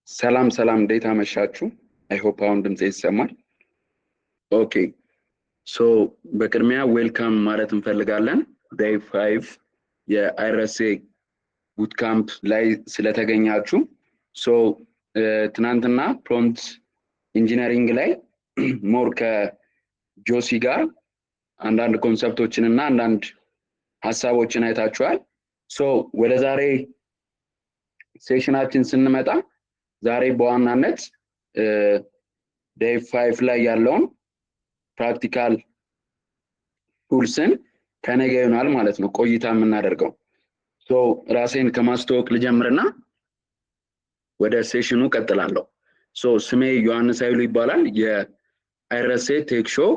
ሰላም እንዴት አመሻችሁ? አይ ሆፕ አሁን ድምጼ ይሰማል። ኦኬ ሶ በቅድሚያ ዌልካም ማለት እንፈልጋለን ዴይ 5 የአይረሴ ቡት ካምፕ ላይ ስለተገኛችሁ። ሶ ትናንትና ፕሮምፕት ኢንጂነሪንግ ላይ ሞር ከጆሲ ጋር አንዳንድ ኮንሰፕቶችን እና አንዳንድ ሀሳቦችን አይታችኋል። ሶ ወደ ዛሬ ሴሽናችን ስንመጣ ዛሬ በዋናነት ዴይ 5 ላይ ያለውን ፕራክቲካል ቱልስን ከነገ ይሆናል ማለት ነው ቆይታ የምናደርገው። ሶ ራሴን ከማስተዋወቅ ልጀምርና ወደ ሴሽኑ ቀጥላለሁ። ሶ ስሜ ዮሐንስ ኃይሉ ይባላል። የአይረሴ ቴክ ሾው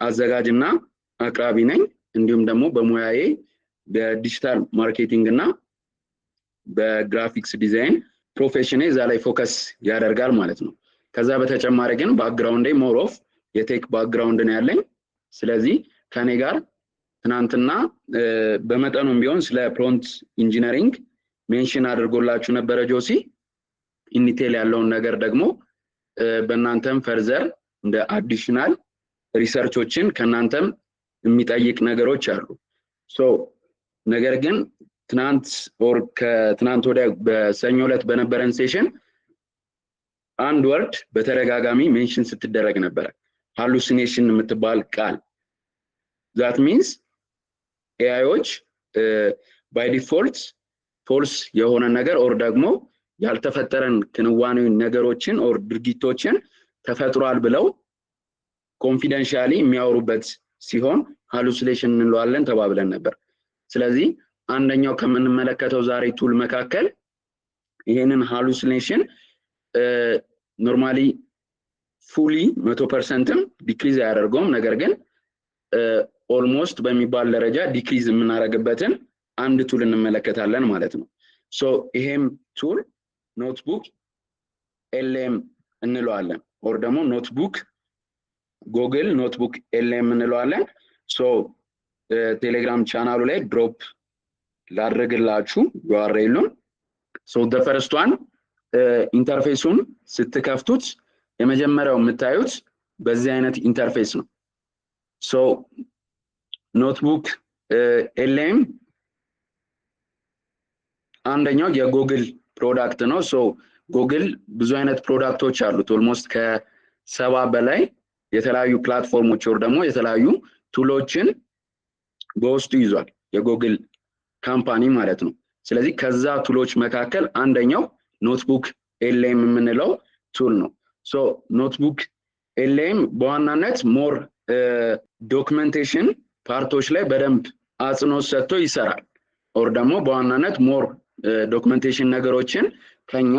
አዘጋጅና አቅራቢ ነኝ። እንዲሁም ደግሞ በሙያዬ በዲጂታል ማርኬቲንግ እና በግራፊክስ ዲዛይን ፕሮፌሽኔ እዛ ላይ ፎከስ ያደርጋል ማለት ነው። ከዛ በተጨማሪ ግን ባክግራውንዴ ሞር ኦፍ የቴክ ባክግራውንድ ነው ያለኝ። ስለዚህ ከኔ ጋር ትናንትና በመጠኑም ቢሆን ስለ ፕሮምፕት ኢንጂነሪንግ ሜንሽን አድርጎላችሁ ነበረ ጆሲ። ኢንዲቴል ያለውን ነገር ደግሞ በእናንተም ፈርዘር እንደ አዲሽናል ሪሰርቾችን ከናንተም የሚጠይቅ ነገሮች አሉ። ሶ ነገር ግን ትናንት ኦር ከትናንት ወዲያ በሰኞ ዕለት በነበረን ሴሽን አንድ ወርድ በተደጋጋሚ ሜንሽን ስትደረግ ነበር፣ ሃሉሲኔሽን የምትባል ቃል። that means ኤአይዎች by default ፎልስ የሆነ ነገር ኦር ደግሞ ያልተፈጠረን ክንዋኔ ነገሮችን ኦር ድርጊቶችን ተፈጥሯል ብለው ኮንፊደንሻሊ የሚያወሩበት ሲሆን ሃሉሲኔሽን እንለዋለን ተባብለን ነበር። ስለዚህ አንደኛው ከምንመለከተው ዛሬ ቱል መካከል ይሄንን ሃሉሲኔሽን ኖርማሊ ፉሊ 100% ዲክሪዝ አያደርገውም፣ ነገር ግን ኦልሞስት በሚባል ደረጃ ዲክሪዝ የምናደርግበትን አንድ ቱል እንመለከታለን ማለት ነው። ሶ ይሄም ቱል ኖትቡክ ኤልኤም እንለዋለን ኦር ደግሞ ኖትቡክ ጉግል ኖትቡክ ኤልኤም እንለዋለን። ሶ ቴሌግራም ቻናሉ ላይ ድሮፕ ላድርግላችሁ ዩአርኤሉን። ሶ the first one ኢንተርፌሱን ስትከፍቱት የመጀመሪያው የምታዩት በዚህ አይነት ኢንተርፌስ ነው። ሶ ኖትቡክ ኤልኤም አንደኛው የጉግል ፕሮዳክት ነው። ሶ ጉግል ብዙ አይነት ፕሮዳክቶች አሉት። ኦልሞስት ከ70 በላይ የተለያዩ ፕላትፎርሞች ወር ደግሞ የተለያዩ ቱሎችን በውስጡ ይዟል የጉግል ካምፓኒ ማለት ነው። ስለዚህ ከዛ ቱሎች መካከል አንደኛው ኖትቡክ ኤልኤም የምንለው ቱል ነው። ሶ ኖትቡክ ኤልኤም በዋናነት ሞር ዶክመንቴሽን ፓርቶች ላይ በደንብ አጽንኦት ሰጥቶ ይሰራል። ኦር ደግሞ በዋናነት ሞር ዶክመንቴሽን ነገሮችን ከኛ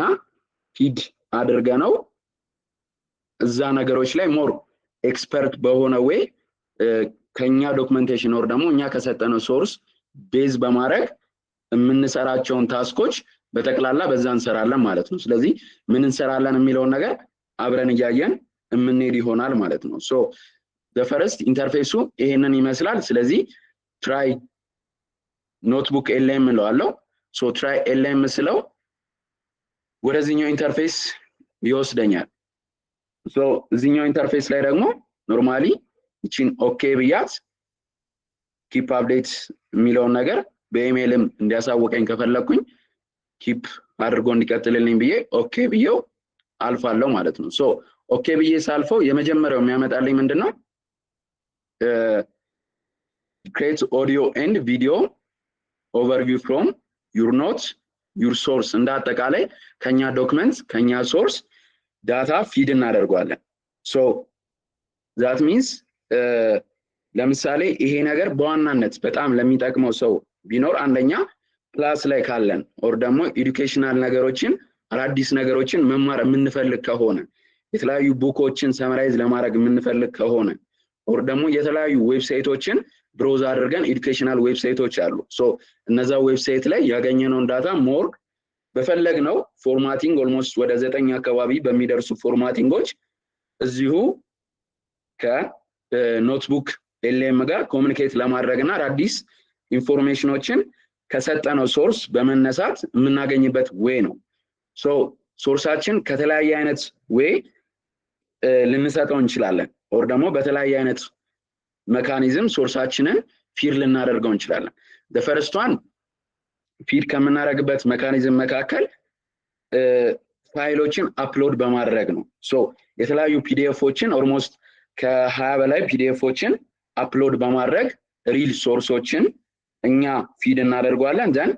ፊድ አድርገነው እዛ ነገሮች ላይ ሞር ኤክስፐርት በሆነ ወይ ከኛ ዶክመንቴሽን ኦር ደግሞ እኛ ከሰጠነው ሶርስ ቤዝ በማድረግ የምንሰራቸውን ታስኮች በተክላላ በዛ እንሰራለን ማለት ነው። ስለዚህ ምን እንሰራለን የሚለው ነገር አብረን እያየን የምንሄድ ይሆናል ማለት ነው። ሶ the first ኢንተርፌሱ ይሄንን ይመስላል። ስለዚህ try ኖትቡክ ኤልኤም እለዋለሁ። ሶ try ኤልኤም ስለው ወደዚህኛው ኢንተርፌስ ይወስደኛል። ሶ እዚህኛው ኢንተርፌስ ላይ ደግሞ ኖርማሊ እቺን ኦኬ ብያት ኪፕ አፕዴት የሚለውን ነገር በኢሜይልም እንዲያሳውቀኝ ከፈለኩኝ ኪፕ አድርጎ እንዲቀጥልልኝ ብዬ ኦኬ ብዬው አልፋለሁ ማለት ነው። ሶ ኦኬ ብዬ ሳልፈው የመጀመሪያው የሚያመጣልኝ ምንድነው create audio and video overview from your notes your source እንደ አጠቃላይ ከኛ ዶክመንት ከኛ ሶርስ ዳታ ፊድ እናደርጋለን። ሶ that means ለምሳሌ ይሄ ነገር በዋናነት በጣም ለሚጠቅመው ሰው ቢኖር አንደኛ ክላስ ላይ ካለን ኦር ደግሞ ኤዱኬሽናል ነገሮችን አዳዲስ ነገሮችን መማር የምንፈልግ ከሆነ የተለያዩ ቡኮችን ሰመራይዝ ለማድረግ የምንፈልግ ከሆነ ኦር ደግሞ የተለያዩ ዌብሳይቶችን ብሮዝ አድርገን ኤዱኬሽናል ዌብሳይቶች አሉ። ሶ እነዛ ዌብሳይት ላይ ያገኘነውን ዳታ ሞር በፈለግነው ፎርማቲንግ ኦልሞስት ወደ 9 አካባቢ በሚደርሱ ፎርማቲንጎች እዚሁ ከኖትቡክ ኤልኤም ጋር ኮሙኒኬት ለማድረግና አዳዲስ ኢንፎርሜሽኖችን ከሰጠነው ሶርስ በመነሳት የምናገኝበት ዌይ ነው። ሶ ሶርሳችን ከተለያየ አይነት ዌይ ልንሰጠው እንችላለን ኦር ደግሞ በተለያየ አይነት ሜካኒዝም ሶርሳችንን ፊድ ልናደርገው እንችላለን። the first one ፊድ ከምናደርግበት ሜካኒዝም መካከል ፋይሎችን አፕሎድ በማድረግ ነው። ሶ የተለያዩ ፒዲኤፎችን ኦልሞስት ከ20 በላይ ፒዲኤፎችን አፕሎድ በማድረግ ሪል ሶርሶችን እኛ ፊድ እናደርገዋለን። ዘን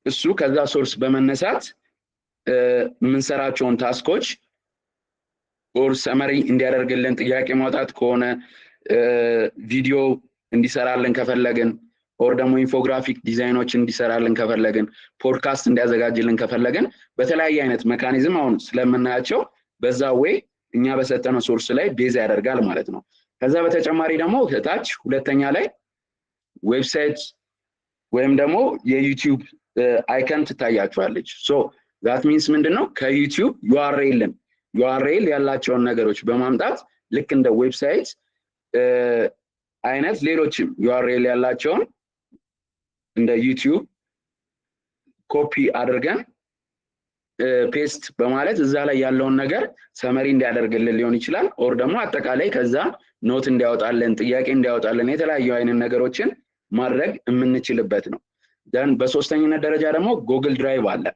እሱ ከዛ ሶርስ በመነሳት የምንሰራቸውን ታስኮች ኦር ሰመሪ እንዲያደርግልን ጥያቄ ማውጣት ከሆነ ቪዲዮ እንዲሰራልን ከፈለግን ኦር ደግሞ ኢንፎግራፊክ ዲዛይኖች እንዲሰራልን ከፈለግን ፖድካስት እንዲያዘጋጅልን ከፈለግን በተለያየ አይነት ሜካኒዝም አሁን ስለምናያቸው በዛ ዌይ እኛ በሰጠነው ሶርስ ላይ ቤዝ ያደርጋል ማለት ነው። ከዛ በተጨማሪ ደግሞ ታች ሁለተኛ ላይ ዌብሳይት ወይም ደግሞ የዩቲዩብ አይከን ትታያችኋለች። ሶ ዛት ሚንስ ምንድነው ከዩቲዩብ ዩአርኤል ያላቸውን ነገሮች በማምጣት ልክ እንደ ዌብሳይት አይነት ሌሎችም ዩአርኤል ያላቸውን እንደ ዩቲዩብ ኮፒ አድርገን ፔስት በማለት እዛ ላይ ያለውን ነገር ሰመሪ እንዲያደርግልን ሊሆን ይችላል ኦር ደግሞ አጠቃላይ ከዛ ኖት እንዲያወጣልን ጥያቄ እንዲያወጣልን የተለያዩ አይነት ነገሮችን ማድረግ የምንችልበት ነው። ደን በሶስተኛነት ደረጃ ደግሞ ጉግል ድራይቭ አለ።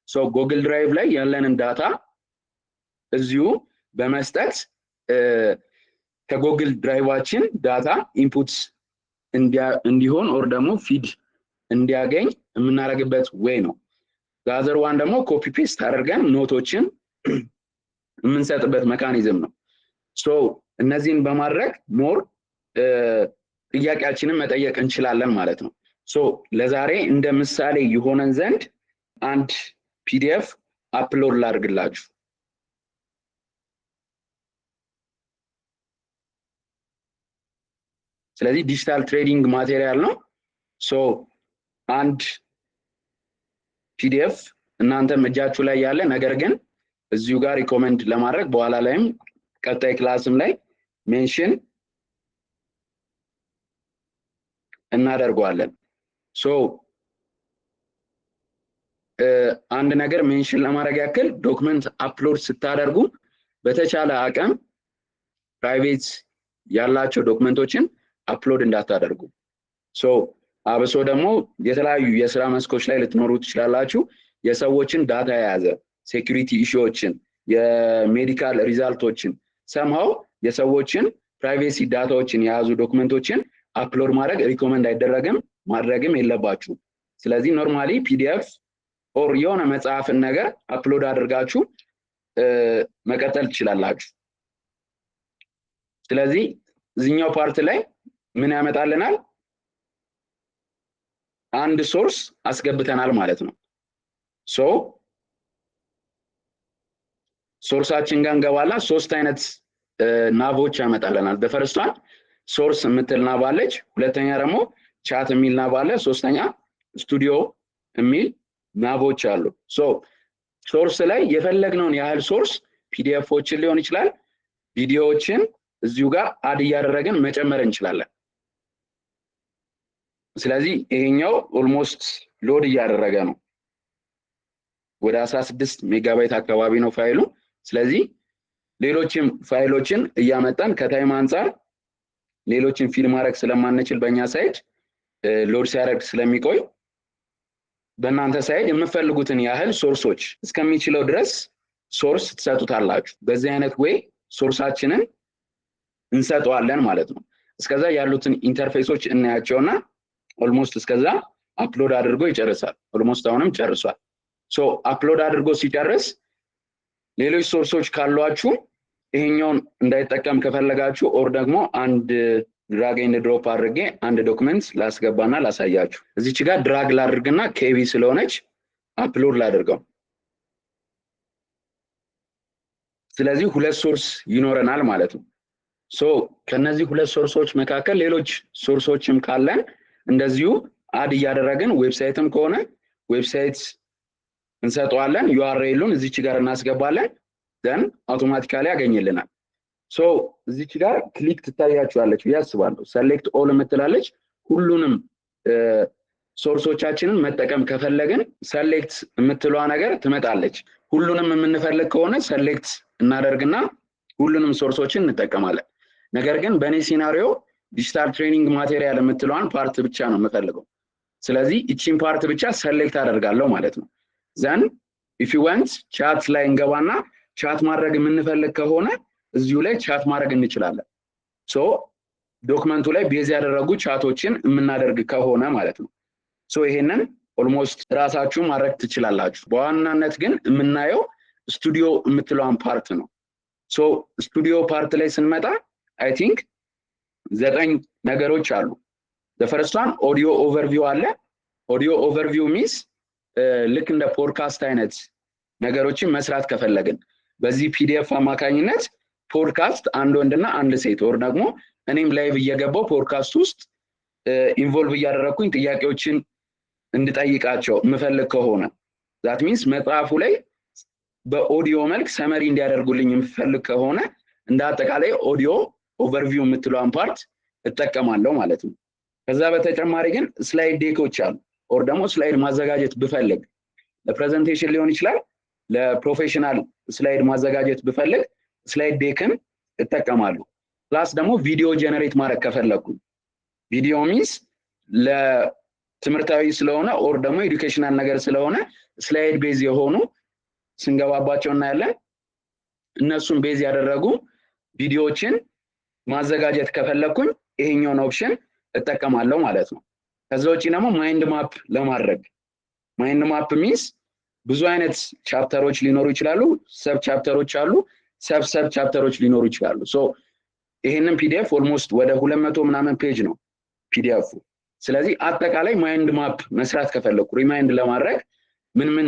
ሶ ጉግል ድራይቭ ላይ ያለንን ዳታ እዚሁ በመስጠት ከጉግል ድራይቫችን ዳታ ኢንፑት እንዲሆን ኦር ደግሞ ፊድ እንዲያገኝ የምናደርግበት ዌይ ነው። ጋዘር ዋን ደግሞ ኮፒ ፔስት አድርገን ኖቶችን የምንሰጥበት ሜካኒዝም ነው። ሶ እነዚህን በማድረግ ሞር ጥያቄያችንን መጠየቅ እንችላለን ማለት ነው። ሶ ለዛሬ እንደ ምሳሌ ይሆነን ዘንድ አንድ ፒዲኤፍ አፕሎድ ላድርግላችሁ። ስለዚህ ዲጂታል ትሬዲንግ ማቴሪያል ነው። ሶ አንድ ፒዲኤፍ እናንተም እጃችሁ ላይ ያለ ነገር ግን እዚሁ ጋር ሪኮመንድ ለማድረግ በኋላ ላይም ቀጣይ ክላስም ላይ ሜንሽን እናደርገዋለን። ሶ አንድ ነገር ሜንሽን ለማድረግ ያክል ዶክመንት አፕሎድ ስታደርጉ በተቻለ አቅም ፕራይቬት ያላቸው ዶክመንቶችን አፕሎድ እንዳታደርጉ። ሶ አብሶ ደግሞ የተለያዩ የስራ መስኮች ላይ ልትኖሩ ትችላላችሁ። የሰዎችን ዳታ የያዘ ሴኩሪቲ ኢሹዎችን የሜዲካል ሪዛልቶችን ሰምሃው የሰዎችን ፕራይቬሲ ዳታዎችን የያዙ ዶክመንቶችን አፕሎድ ማድረግ ሪኮመንድ አይደረግም፣ ማድረግም የለባችሁ። ስለዚህ ኖርማሊ ፒዲኤፍ ኦር የሆነ መጽሐፍን ነገር አፕሎድ አድርጋችሁ መቀጠል ትችላላችሁ። ስለዚህ እዚህኛው ፓርት ላይ ምን ያመጣልናል? አንድ ሶርስ አስገብተናል ማለት ነው። ሶ ሶርሳችን ጋር እንገባላ ሶስት አይነት ናቮች ያመጣልናል። በፈርስት ዋን ሶርስ የምትል ናብ አለች፣ ሁለተኛ ደግሞ ቻት የሚል ናብ አለ፣ ሶስተኛ ስቱዲዮ የሚል ናቮች አሉ። ሶ ሶርስ ላይ የፈለግነውን ያህል ሶርስ ፒዲኤፎችን ሊሆን ይችላል ቪዲዮዎችን እዚሁ ጋር አድ እያደረግን መጨመር እንችላለን። ስለዚህ ይሄኛው ኦልሞስት ሎድ እያደረገ ነው። ወደ 16 ሜጋባይት አካባቢ ነው ፋይሉ። ስለዚህ ሌሎችም ፋይሎችን እያመጣን ከታይም አንፃር ሌሎችን ፊል ማድረግ ስለማንችል በእኛ ሳይድ ሎድ ሲያደርግ ስለሚቆይ በእናንተ ሳይድ የምትፈልጉትን ያህል ሶርሶች እስከሚችለው ድረስ ሶርስ ትሰጡታላችሁ። በዚህ አይነት ዌይ ሶርሳችንን እንሰጠዋለን ማለት ነው። እስከዛ ያሉትን ኢንተርፌሶች እናያቸውና ኦልሞስት እስከዛ አፕሎድ አድርጎ ይጨርሳል። ኦልሞስት አሁንም ጨርሷል። ሶ አፕሎድ አድርጎ ሲጨርስ ሌሎች ሶርሶች ካሏችሁ ይሄኛውን እንዳይጠቀም ከፈለጋችሁ ኦር ደግሞ አንድ ድራግ ኤንድ ድሮፕ አድርጌ አንድ ዶክመንት ላስገባና ላሳያችሁ። እዚች ጋር ድራግ ላድርግና ኬቢ ስለሆነች አፕሎድ ላድርገው። ስለዚህ ሁለት ሶርስ ይኖረናል ማለት ነው። ሶ ከነዚህ ሁለት ሶርሶች መካከል ሌሎች ሶርሶችም ካለን እንደዚሁ አድ እያደረግን ዌብሳይትም ከሆነ ዌብሳይት እንሰጠዋለን። ዩአርኤሉን እዚች ጋር እናስገባለን። ደን አውቶማቲካሊ ያገኝልናል። ሶ እዚች ጋር ክሊክ ትታያችኋለች ብዬ አስባለሁ። ሰሌክት ኦል የምትላለች ሁሉንም ሶርሶቻችንን መጠቀም ከፈለግን ሰሌክት የምትለዋ ነገር ትመጣለች። ሁሉንም የምንፈልግ ከሆነ ሰሌክት እናደርግና ሁሉንም ሶርሶችን እንጠቀማለን። ነገር ግን በእኔ ሲናሪዮ ዲጂታል ትሬኒንግ ማቴሪያል የምትለዋን ፓርት ብቻ ነው የምፈልገው። ስለዚህ እቺን ፓርት ብቻ ሰሌክት አደርጋለሁ ማለት ነው። ዘን ኢፍ ዩ ዋንት ቻት ላይ እንገባና ቻት ማድረግ የምንፈልግ ከሆነ እዚሁ ላይ ቻት ማድረግ እንችላለን። ሶ ዶክመንቱ ላይ ቤዝ ያደረጉ ቻቶችን የምናደርግ ከሆነ ማለት ነው። ሶ ይሄንን ኦልሞስት ራሳችሁ ማድረግ ትችላላችሁ። በዋናነት ግን የምናየው ስቱዲዮ የምትለዋን ፓርት ነው። ሶ ስቱዲዮ ፓርት ላይ ስንመጣ አይ ቲንክ 9 ነገሮች አሉ። ፈርስት ዋን ኦዲዮ ኦቨርቪው አለ። ኦዲዮ ኦቨርቪው ሚንስ ልክ እንደ ፖድካስት አይነት ነገሮችን መስራት ከፈለግን በዚህ ፒዲኤፍ አማካኝነት ፖድካስት አንድ ወንድና አንድ ሴት ወር ደግሞ እኔም ላይቭ እየገባው ፖድካስት ውስጥ ኢንቮልቭ እያደረኩኝ ጥያቄዎችን እንድጠይቃቸው የምፈልግ ከሆነ ዛት ሚንስ መጽሐፉ ላይ በኦዲዮ መልክ ሰመሪ እንዲያደርጉልኝ የምፈልግ ከሆነ እንደ አጠቃላይ ኦዲዮ ኦቨርቪው የምትለዋን ፓርት እጠቀማለሁ ማለት ነው። ከዛ በተጨማሪ ግን ስላይድ ዴኮች አሉ። ኦር ደግሞ ስላይድ ማዘጋጀት ብፈልግ ለፕሬዘንቴሽን ሊሆን ይችላል፣ ለፕሮፌሽናል ስላይድ ማዘጋጀት ብፈልግ ስላይድ ዴክን እጠቀማለሁ። ፕላስ ደግሞ ቪዲዮ ጀነሬት ማድረግ ከፈለኩ ቪዲዮ ሚንስ ለትምህርታዊ ስለሆነ ኦር ደግሞ ኤዱኬሽናል ነገር ስለሆነ ስላይድ ቤዝ የሆኑ ስንገባባቸው እናያለን። እነሱን ቤዝ ያደረጉ ቪዲዮዎችን ማዘጋጀት ከፈለኩኝ ይሄኛውን ኦፕሽን እጠቀማለሁ ማለት ነው። ከዛ ውጪ ደግሞ ማይንድ ማፕ ለማድረግ ማይንድ ማፕ ሚንስ ብዙ አይነት ቻፕተሮች ሊኖሩ ይችላሉ፣ ሰብ ቻፕተሮች አሉ፣ ሰብ ቻፕተሮች ሊኖሩ ይችላሉ። ሶ ይሄንን ፒዲኤፍ ኦልሞስት ወደ 200 ምናምን ፔጅ ነው ፒዲኤፉ። ስለዚህ አጠቃላይ ማይንድ ማፕ መስራት ከፈለኩ ሪማይንድ ለማድረግ ምን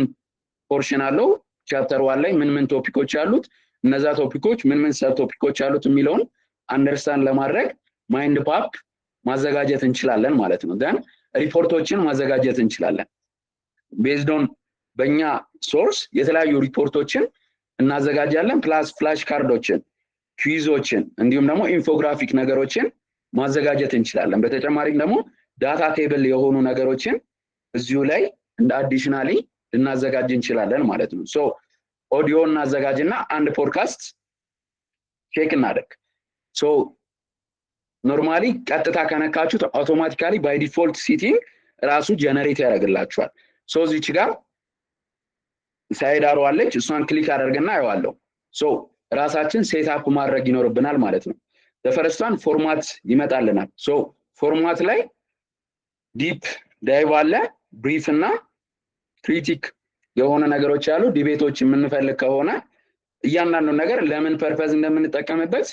ፖርሽን አለው ቻፕተር 1 ላይ ምን ቶፒኮች አሉት፣ እነዛ ቶፒኮች ምን ሰብ ቶፒኮች አሉት የሚለውን አንደርስታንድ ለማድረግ ማይንድ ማፕ ማዘጋጀት እንችላለን ማለት ነው። ደን ሪፖርቶችን ማዘጋጀት እንችላለን። ቤዝድ ኦን በእኛ ሶርስ የተለያዩ ሪፖርቶችን እናዘጋጃለን። ፕላስ ፍላሽ ካርዶችን፣ ኩዊዞችን እንዲሁም ደግሞ ኢንፎግራፊክ ነገሮችን ማዘጋጀት እንችላለን። በተጨማሪም ደግሞ ዳታ ቴብል የሆኑ ነገሮችን እዚሁ ላይ እንደ አዲሽናሊ ልናዘጋጅ እንችላለን ማለት ነው። ሶ ኦዲዮ እናዘጋጅና አንድ ፖድካስት ቼክ እናደርግ። ሶ ኖርማሊ ቀጥታ ከነካችሁት አውቶማቲካሊ ባይ ዲፎልት ሲቲንግ ራሱ ጀነሬት ያደርግላችኋል። ሶ እዚች ጋር ሳይድ አሮ አለች፣ እሷን ክሊክ አደርግና አየዋለሁ። ሶ ራሳችን ሴትአፕ ማድረግ ይኖርብናል ማለት ነው። ለፈረስቷን ፎርማት ይመጣልናል። ሶ ፎርማት ላይ ዲፕ ዳይቭ አለ፣ ብሪፍ እና ክሪቲክ የሆነ ነገሮች አሉ። ዲቤቶች የምንፈልግ ከሆነ እያንዳንዱ ነገር ለምን ፐርፐዝ እንደምንጠቀምበት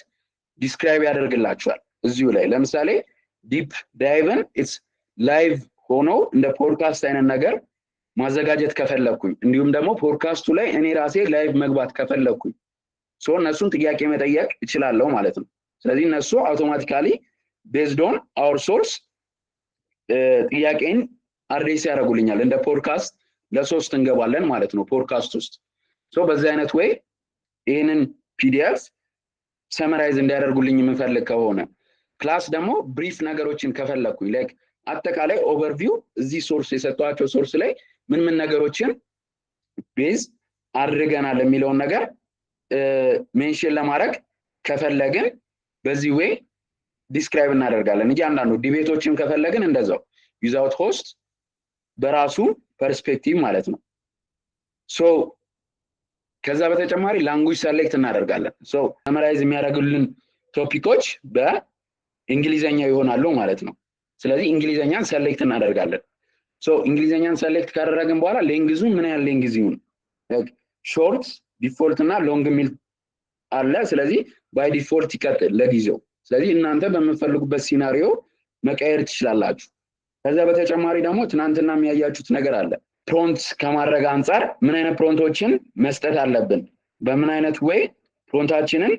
ዲስክራይብ ያደርግላችኋል እዚሁ ላይ። ለምሳሌ ዲፕ ዳይቭን ኢትስ ላይቭ ሆኖ እንደ ፖድካስት አይነት ነገር ማዘጋጀት ከፈለኩኝ እንዲሁም ደግሞ ፖድካስቱ ላይ እኔ ራሴ ላይቭ መግባት ከፈለኩኝ ሶ እነሱን ጥያቄ መጠየቅ እችላለሁ ማለት ነው። ስለዚህ እነሱ አውቶማቲካሊ ቤዝድ ኦን አወር ሶርስ ጥያቄን አድሬስ ያደርጉልኛል። እንደ ፖድካስት ለሶስት እንገባለን ማለት ነው ፖድካስት ውስጥ። ሶ በዚህ አይነት ወይ ይህንን ፒዲኤፍ ሰመራይዝ እንዲያደርጉልኝ የምፈልግ ከሆነ ፕላስ ደግሞ ብሪፍ ነገሮችን ከፈለኩኝ ላይክ አጠቃላይ ኦቨርቪው እዚህ ሶርስ የሰጧቸው ሶርስ ላይ ምን ነገሮችን ቤዝ አድርገናል የሚለውን ነገር ሜንሽን ለማድረግ ከፈለግን በዚህ ወይ ዲስክራይብ እናደርጋለን። እያንዳንዱ ዲቤቶችን ከፈለግን እንደዛው ዩዛውት ሆስት በራሱ ፐርስፔክቲቭ ማለት ነው። ሶ ከዛ በተጨማሪ ላንጉጅ ሰሌክት እናደርጋለን። ሶ ሰመራይዝ የሚያደርጉልን ቶፒኮች በእንግሊዘኛ ይሆናሉ ማለት ነው። ስለዚህ እንግሊዘኛን ሰሌክት እናደርጋለን። ሶ እንግሊዘኛን ሰሌክት ካደረግን በኋላ ሌንግዙ ምን ያህል ሌንግዝ ይሁን ሾርት ዲፎልት እና ሎንግ ሚል አለ። ስለዚህ ባይ ዲፎልት ይቀጥል ለጊዜው። ስለዚህ እናንተ በምትፈልጉበት ሲናሪዮ መቀየር ትችላላችሁ። ከዛ በተጨማሪ ደግሞ ትናንትና የሚያያችሁት ነገር አለ። ፕሮንት ከማድረግ አንፃር ምን አይነት ፕሮንቶችን መስጠት አለብን፣ በምን አይነት ወይ ፕሮንታችንን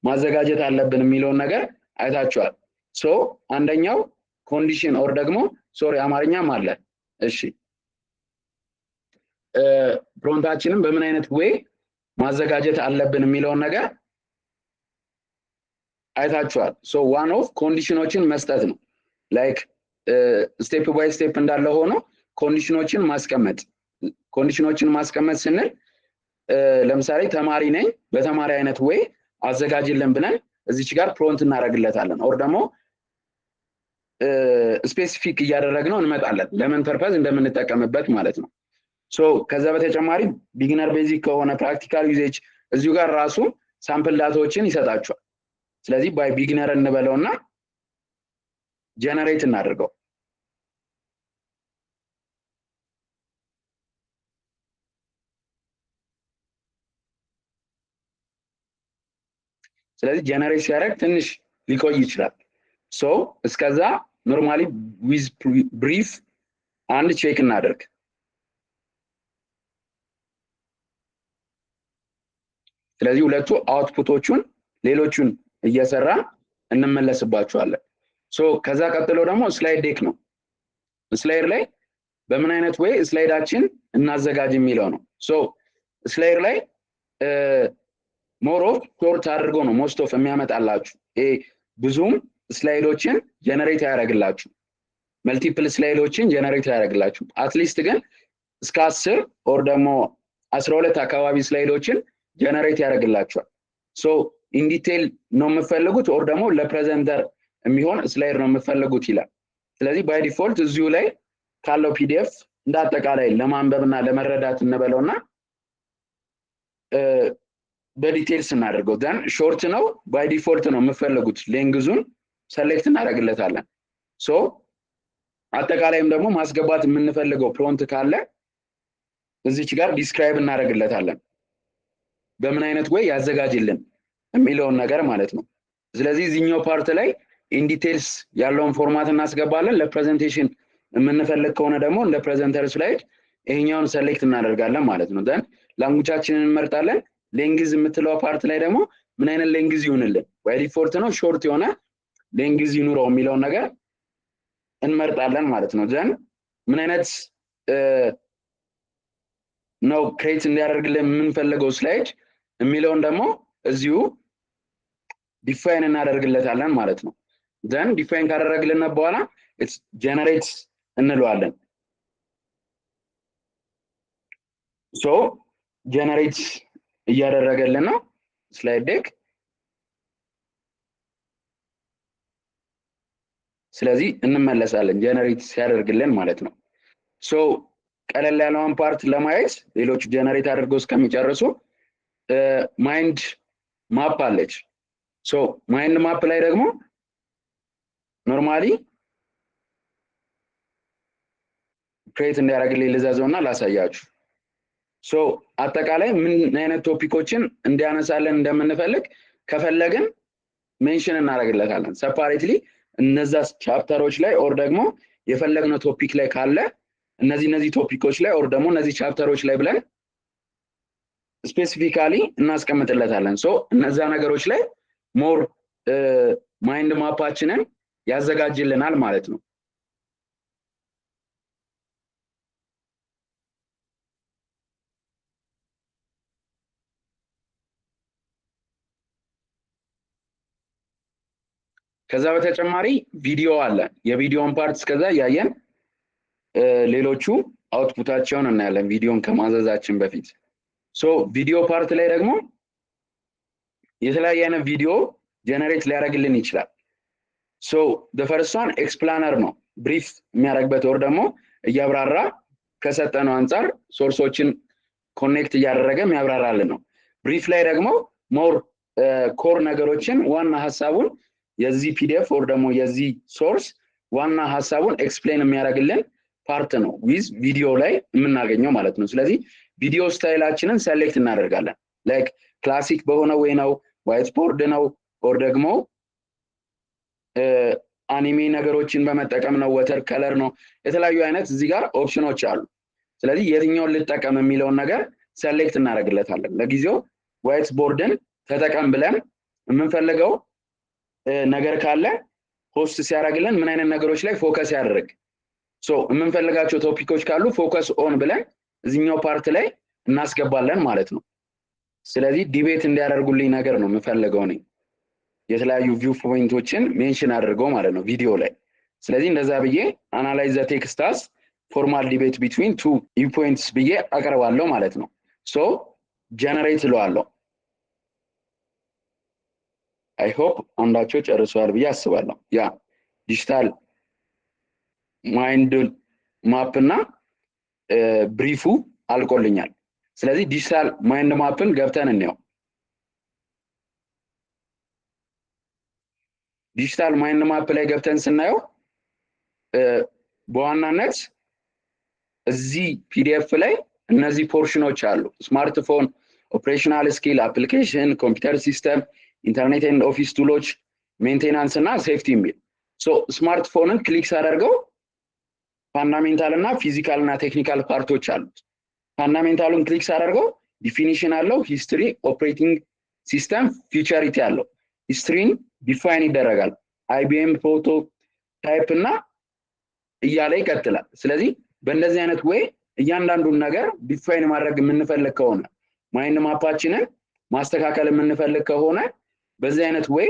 ማዘጋጀት አለብን የሚለውን ነገር አይታችኋል። ሶ አንደኛው ኮንዲሽን ኦር ደግሞ ሶሪ አማርኛም አለ። እሺ ፕሮንታችንን በምን አይነት ወይ ማዘጋጀት አለብን የሚለውን ነገር አይታችኋል። ሶ ዋን ኦፍ ኮንዲሽኖችን መስጠት ነው። ላይክ ስቴፕ ባይ ስቴፕ እንዳለ ሆኖ ኮንዲሽኖችን ማስቀመጥ ስንል ለምሳሌ ተማሪ ነኝ በተማሪ አይነት ወይ አዘጋጅልን ብለን እዚች ጋር ፕሮንት እናደርግለታለን ኦር ደግሞ ስፔሲፊክ እያደረግነው እንመጣለን ለምን ፐርፐዝ እንደምንጠቀምበት ማለት ነው። ሶ ከዛ በተጨማሪ ቢጊነር ቤዚክ ከሆነ ፕራክቲካል ዩዜጅ እዚሁ ጋር ራሱ ሳምፕል ዳታዎችን ይሰጣቸዋል። ስለዚህ ባይ ቢጊነር እንበለውና ጀነሬት እናድርገው። ስለዚህ ጀነሬት ሲያደርግ ትንሽ ሊቆይ ይችላል። ሶ እስከዛ ኖርማሊ ዊዝ ብሪፍ አንድ ቼክ እናደርግ። ስለዚህ ሁለቱ አውትፑቶቹን ሌሎቹን እየሰራ እንመለስባቸዋለን። ሶ ከዛ ቀጥሎ ደግሞ ስላይድ ዴክ ነው። ስላይድ ላይ በምን አይነት ወይ ስላይዳችን እናዘጋጅ የሚለው ነው። ሶ ስላይድ ላይ ሞር ኦፍ ሾርት አድርጎ ነው ሞስት ኦፍ የሚያመጣላችሁ። ብዙም ስላይዶችን ጀነሬት ያደርግላችሁ፣ መልቲፕል ስላይዶችን ጀነሬት ያደርግላችሁ። አትሊስት ግን እስከ 10 ኦር ደግሞ 12 አካባቢ ስላይዶችን ጀነሬት ያደርግላችኋል። ሶ ኢን ዲቴል ነው የምትፈልጉት ኦር ደግሞ ለፕሬዘንተር የሚሆን ስላይድ ነው የምትፈልጉት ይላል። ስለዚህ ባይ ዲፎልት እዚሁ ላይ ካለው ፒዲኤፍ እንዳጠቃላይ ለማንበብና ለመረዳት እንበለውና በዲቴልስ እናደርገው። ደን ሾርት ነው ባይ ዲፎልት ነው የምትፈልጉት ሌንግዙን ሰሌክት እናደርግለታለን። ሶ አጠቃላይም ደግሞ ማስገባት የምንፈልገው ፕሮንት ካለ እዚች ጋር ዲስክራይብ እናደርግለታለን በምን አይነት ወይ ያዘጋጅልን የሚለውን ነገር ማለት ነው። ስለዚህ እዚህኛው ፓርት ላይ ኢን ዲቴልስ ያለውን ፎርማት እናስገባለን። ለፕሬዘንቴሽን የምንፈልግ ከሆነ ደግሞ እንደ ፕሬዘንተር ስላይድ ይሄኛውን ሰሌክት እናደርጋለን ማለት ነው። ደን ላንጉጃችንን እንመርጣለን። ሌንግዝ የምትለው ፓርት ላይ ደግሞ ምን አይነት ሌንግዝ ይሁንልን፣ ባይ ዲፎልት ነው ሾርት የሆነ ሌንግዝ ይኑረው የሚለውን ነገር እንመርጣለን ማለት ነው። ደን ምን አይነት ነው ክሬት እንዲያደርግልን የምንፈልገው ስላይድ የሚለውን ደግሞ እዚሁ ዲፋይን እናደርግለታለን ማለት ነው። ደን ዲፋይን ካደረግልን በኋላ ኢትስ ጀነሬት እንለዋለን። ሶ ጀነሬት እያደረገልን ነው ስላይድ ዴክ። ስለዚህ እንመለሳለን ጀነሬት ሲያደርግልን ማለት ነው። ሶ ቀለል ያለውን ፓርት ለማየት ሌሎች ጀነሬት አድርገው እስከሚጨርሱ ማይንድ ማፕ አለች። ሶ ማይንድ ማፕ ላይ ደግሞ ኖርማሊ ክሬት እንዲያደርግልኝ ልዘዘውና ላሳያችሁ። ሶ አጠቃላይ ምን አይነት ቶፒኮችን እንዲያነሳለን እንደምንፈልግ ከፈለግን ሜንሽን እናደርግለታለን ሰፓሬትሊ እነዛ ቻፕተሮች ላይ ኦር ደግሞ የፈለግነው ቶፒክ ላይ ካለ እነዚህ ቶፒኮች ላይ ኦር ደግሞ እነዚህ ቻፕተሮች ላይ ብለን ስፔሲፊካሊ እናስቀምጥለታለን። ሶ እነዛ ነገሮች ላይ ሞር ማይንድ ማፓችንን ያዘጋጅልናል ማለት ነው። ከዛ በተጨማሪ ቪዲዮ አለ። የቪዲዮን ፓርት እስከዛ ያየን ሌሎቹ አውትፑታቸውን እናያለን ቪዲዮን ከማዘዛችን በፊት። ሶ ቪዲዮ ፓርት ላይ ደግሞ የተለያየ አይነት ቪዲዮ ጀነሬት ሊያደርግልን ይችላል። ሶ the first one ኤክስፕላነር ነው ብሪፍ የሚያደርግበት ወር ደግሞ እያብራራ ከሰጠነው አንፃር ሶርሶችን ኮኔክት እያደረገ የሚያብራራልን ነው። ብሪፍ ላይ ደግሞ ሞር ኮር ነገሮችን ዋና ሐሳቡን የዚህ ፒዲኤፍ ወር ደግሞ የዚህ ሶርስ ዋና ሐሳቡን ኤክስፕሌን የሚያደርግልን ፓርት ነው ዊዝ ቪዲዮ ላይ የምናገኘው ማለት ነው። ስለዚህ ቪዲዮ ስታይላችንን ሰሌክት እናደርጋለን። ላይክ ክላሲክ በሆነ ወይ ነው፣ ዋይት ቦርድ ነው፣ ኦር ደግሞ አኒሜ ነገሮችን በመጠቀም ነው፣ ወተር ከለር ነው። የተለያዩ አይነት እዚህ ጋር ኦፕሽኖች አሉ። ስለዚህ የትኛውን ልጠቀም የሚለውን ነገር ሰሌክት እናደርግለታለን። ለጊዜው ዋይት ቦርድን ተጠቀም ብለን የምንፈልገው ነገር ካለ ሆስት ሲያደርግልን ምን አይነት ነገሮች ላይ ፎከስ ያደርግ ሶ የምንፈልጋቸው ቶፒኮች ካሉ ፎከስ ኦን ብለን እዚህኛው ፓርት ላይ እናስገባለን ማለት ነው። ስለዚህ ዲቤት እንዲያደርጉልኝ ነገር ነው የምፈልገው እኔ የተለያዩ ቪው ፖይንቶችን ሜንሽን አድርገው ማለት ነው ቪዲዮ ላይ። ስለዚህ እንደዛ ብዬ analyze the text as formal debate between two viewpoints ብዬ አቀርባለሁ ማለት ነው so generate እለዋለሁ I hope አንዳቸው ጨርሰዋል ብዬ አስባለሁ ያ ዲጂታል ማይንድ ማፕ እና ብሪፉ አልቆልኛል ስለዚህ ዲጂታል ማይንድ ማፕን ገብተን እንየው ዲጂታል ማይንድ ማፕ ላይ ገብተን ስናየው በዋናነት እዚህ ፒዲኤፍ ላይ እነዚህ ፖርሽኖች አሉ ስማርትፎን ኦፕሬሽናል ስኪል አፕሊኬሽን ኮምፒውተር ሲስተም ኢንተርኔት ኤንድ ኦፊስ ቱሎች ሜንቴናንስ እና ሴፍቲ የሚል ሶ ስማርትፎንን ክሊክ ሳደርገው ፋንዳሜንታል እና ፊዚካል እና ቴክኒካል ፓርቶች አሉት ፋንዳሜንታሉን ክሊክ ሳደርገው ዲፊኒሽን አለው ሂስትሪ ኦፕሬቲንግ ሲስተም ፊቸሪቲ አለው ሂስትሪን ዲፋይን ይደረጋል አይቢኤም ፎቶ ታይፕ እና እያለ ይቀጥላል ስለዚህ በእንደዚህ አይነት ወይ እያንዳንዱን ነገር ዲፋይን ማድረግ የምንፈልግ ከሆነ ማይንድ ማፓችንን ማስተካከል የምንፈልግ ከሆነ በዚህ አይነት ወይ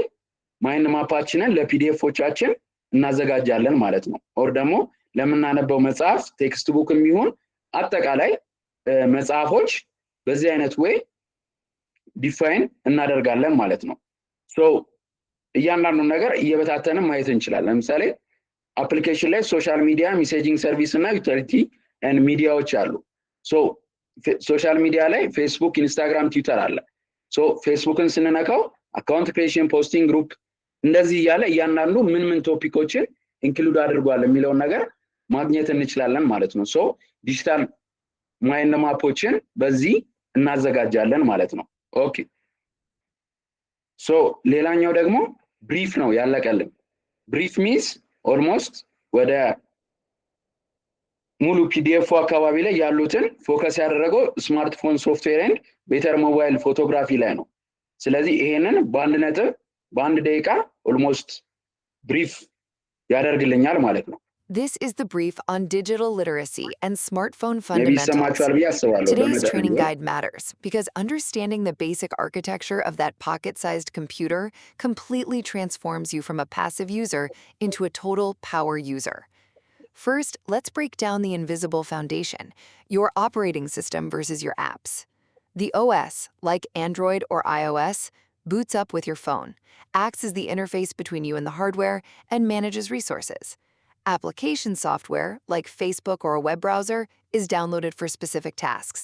ማይንድ ማፓችንን ለፒዲኤፎቻችን እናዘጋጃለን ማለት ነው ኦር ደግሞ ለምናነበው መጽሐፍ ቴክስት ቡክም ይሁን አጠቃላይ መጽሐፎች በዚህ አይነት ወይ ዲፋይን እናደርጋለን ማለት ነው ሶ እያንዳንዱን ነገር እየበታተንን ማየት እንችላለን ለምሳሌ አፕሊኬሽን ላይ ሶሻል ሚዲያ ሜሴጂንግ ሰርቪስ እና ዩቲሊቲ ኤንድ ሚዲያዎች አሉ ሶ ሶሻል ሚዲያ ላይ ፌስቡክ ኢንስታግራም ትዊተር አለ ሶ ፌስቡክን ስንነካው አካውንት ክሬሽን ፖስቲንግ ግሩፕ እንደዚህ እያለ እያንዳንዱ ምን ቶፒኮችን ኢንክሉድ አድርጓል የሚለውን ነገር ማግኘት እንችላለን ማለት ነው ሶ ዲጂታል ማይንድ ማፖችን በዚህ እናዘጋጃለን ማለት ነው ኦኬ ሶ ሌላኛው ደግሞ ብሪፍ ነው ያለቀልን ብሪፍ ሚንስ ኦልሞስት ወደ ሙሉ ፒዲኤፍ አካባቢ ላይ ያሉትን ፎከስ ያደረገው ስማርትፎን ሶፍትዌር ኤንድ ቤተር ሞባይል ፎቶግራፊ ላይ ነው ስለዚህ ይሄንን በአንድ ደቂቃ ኦልሞስት ብሪፍ ያደርግልኛል ማለት ነው This is the brief on digital literacy and smartphone fundamentals. Today's training guide matters because understanding the basic architecture of that pocket-sized computer completely transforms you from a passive user into a total power user. First, let's break down the invisible foundation, your operating system versus your apps. The OS, like Android or iOS, boots up with your phone, acts as the interface between you and the hardware, and manages resources. Application software, like Facebook or a web browser, is downloaded for specific tasks.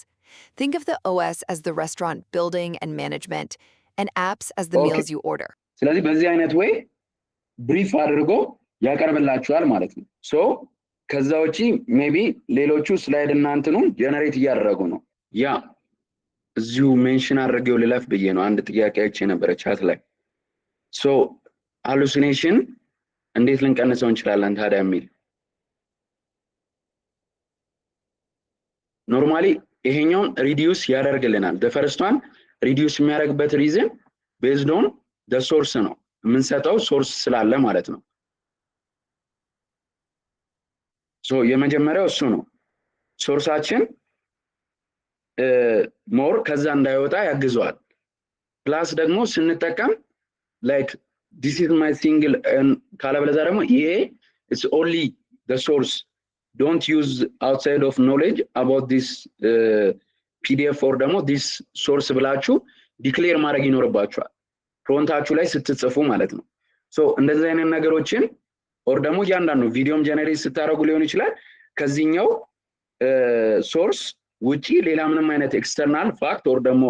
Think of the OS as the restaurant building and management, and apps as the meals you order. ስለዚህ በዚህ አይነት ወይ ብሪፍ አድርጎ ያቀርብላችኋል ማለት ነው ሶ ከዛ ውጪ ሜቢ ሌሎቹ ስላይድ እና እንትኑ ጀነሬት እያደረጉ ነው ያ እዚሁ ሜንሽን አድርጌው ልለፍ ብዬ ነው አንድ ጥያቄ አይቼ ነበር ቻት ላይ ሶ ሃሉሲኔሽን እንዴት ልንቀንሰው እንችላለን ታዲያ የሚል ኖርማሊ ይሄኛውን ሪዲዩስ ያደርግልናል the first one ሪዲዩስ የሚያደርግበት ሪዝን based on the source ነው የምንሰጠው ሶርስ ስላለ ማለት ነው ሶ የመጀመሪያው እሱ ነው ሶርሳችን ሞር ከዛ እንዳይወጣ ያግዘዋል ፕላስ ደግሞ ስንጠቀም like this is my single ካለበለዚያ ደግሞ ይሄ it's only the source don't use outside of knowledge about this pdf or ደግሞ this source ብላችሁ ዲክሌር ማድረግ ይኖርባችኋል ፍሮንታችሁ ላይ ስትጽፉ ማለት ነው ሶ እንደዚህ አይነት ነገሮችን ኦር ደግሞ ያንዳንዱ ቪዲዮም ጀነሬት ስታደርጉ ሊሆን ይችላል ከዚህኛው ሶርስ ውጪ ሌላ ምንም አይነት ኤክስተርናል ፋክት ኦር ደግሞ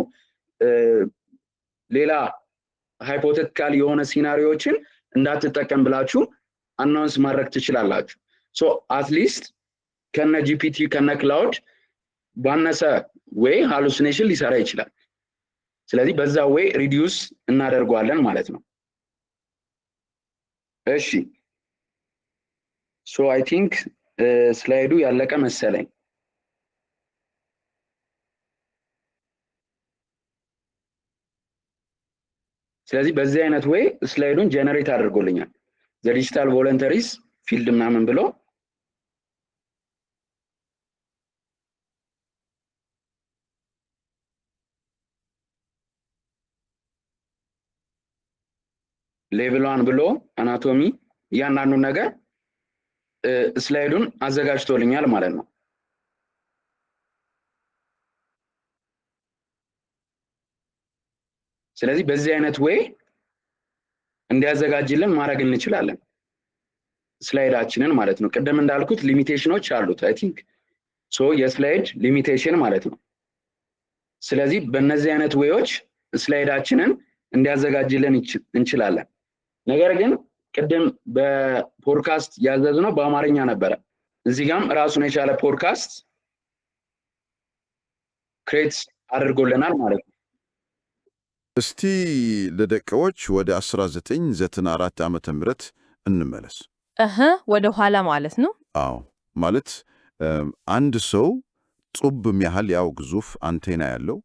ሌላ ሃይፖቴቲካል የሆነ ሲናሪዮችን እንዳትጠቀም ብላችሁ አናውንስ ማድረግ ትችላላችሁ ሶ አት ሊስት ከነ ጂፒቲ ከነ ክላውድ ባነሰ ወይ ሃሉሲኔሽን ሊሰራ ይችላል ስለዚህ በዛ ወይ ሪዲዩስ እናደርጋለን ማለት ነው እሺ ሶ አይ ቲንክ ስላይዱ ያለቀ መሰለኝ ስለዚህ በዚህ አይነት ወይ ስላይዱን ጀነሬት አድርጎልኛል the digital voluntaries field ምናምን ብሎ ሌቭል 1 ብሎ አናቶሚ ያንዳንዱ ነገር ስላይዱን አዘጋጅቶልኛል ማለት ነው ስለዚህ በዚህ አይነት ወይ እንዲያዘጋጅልን ማድረግ እንችላለን ስላይዳችንን ማለት ነው ቀደም እንዳልኩት ሊሚቴሽኖች አሉት አይ ቲንክ ሶ የስላይድ ሊሚቴሽን ማለት ነው ስለዚህ በእነዚህ አይነት ወይዎች ስላይዳችንን እንዲያዘጋጅልን እንችላለን ነገር ግን ቀደም በፖድካስት ያዘዝነው በአማርኛ ነበር እዚህ ጋርም ራሱን የቻለ ፖድካስት ክሬት አድርጎልናል ማለት ነው እስቲ ለደቂቃዎች ወደ 1994 ዓመተ ምህረት እንመለስ ወደ ኋላ ማለት ነው አዎ ማለት አንድ ሰው ጡብ የሚያህል ያው ግዙፍ አንቴና ያለው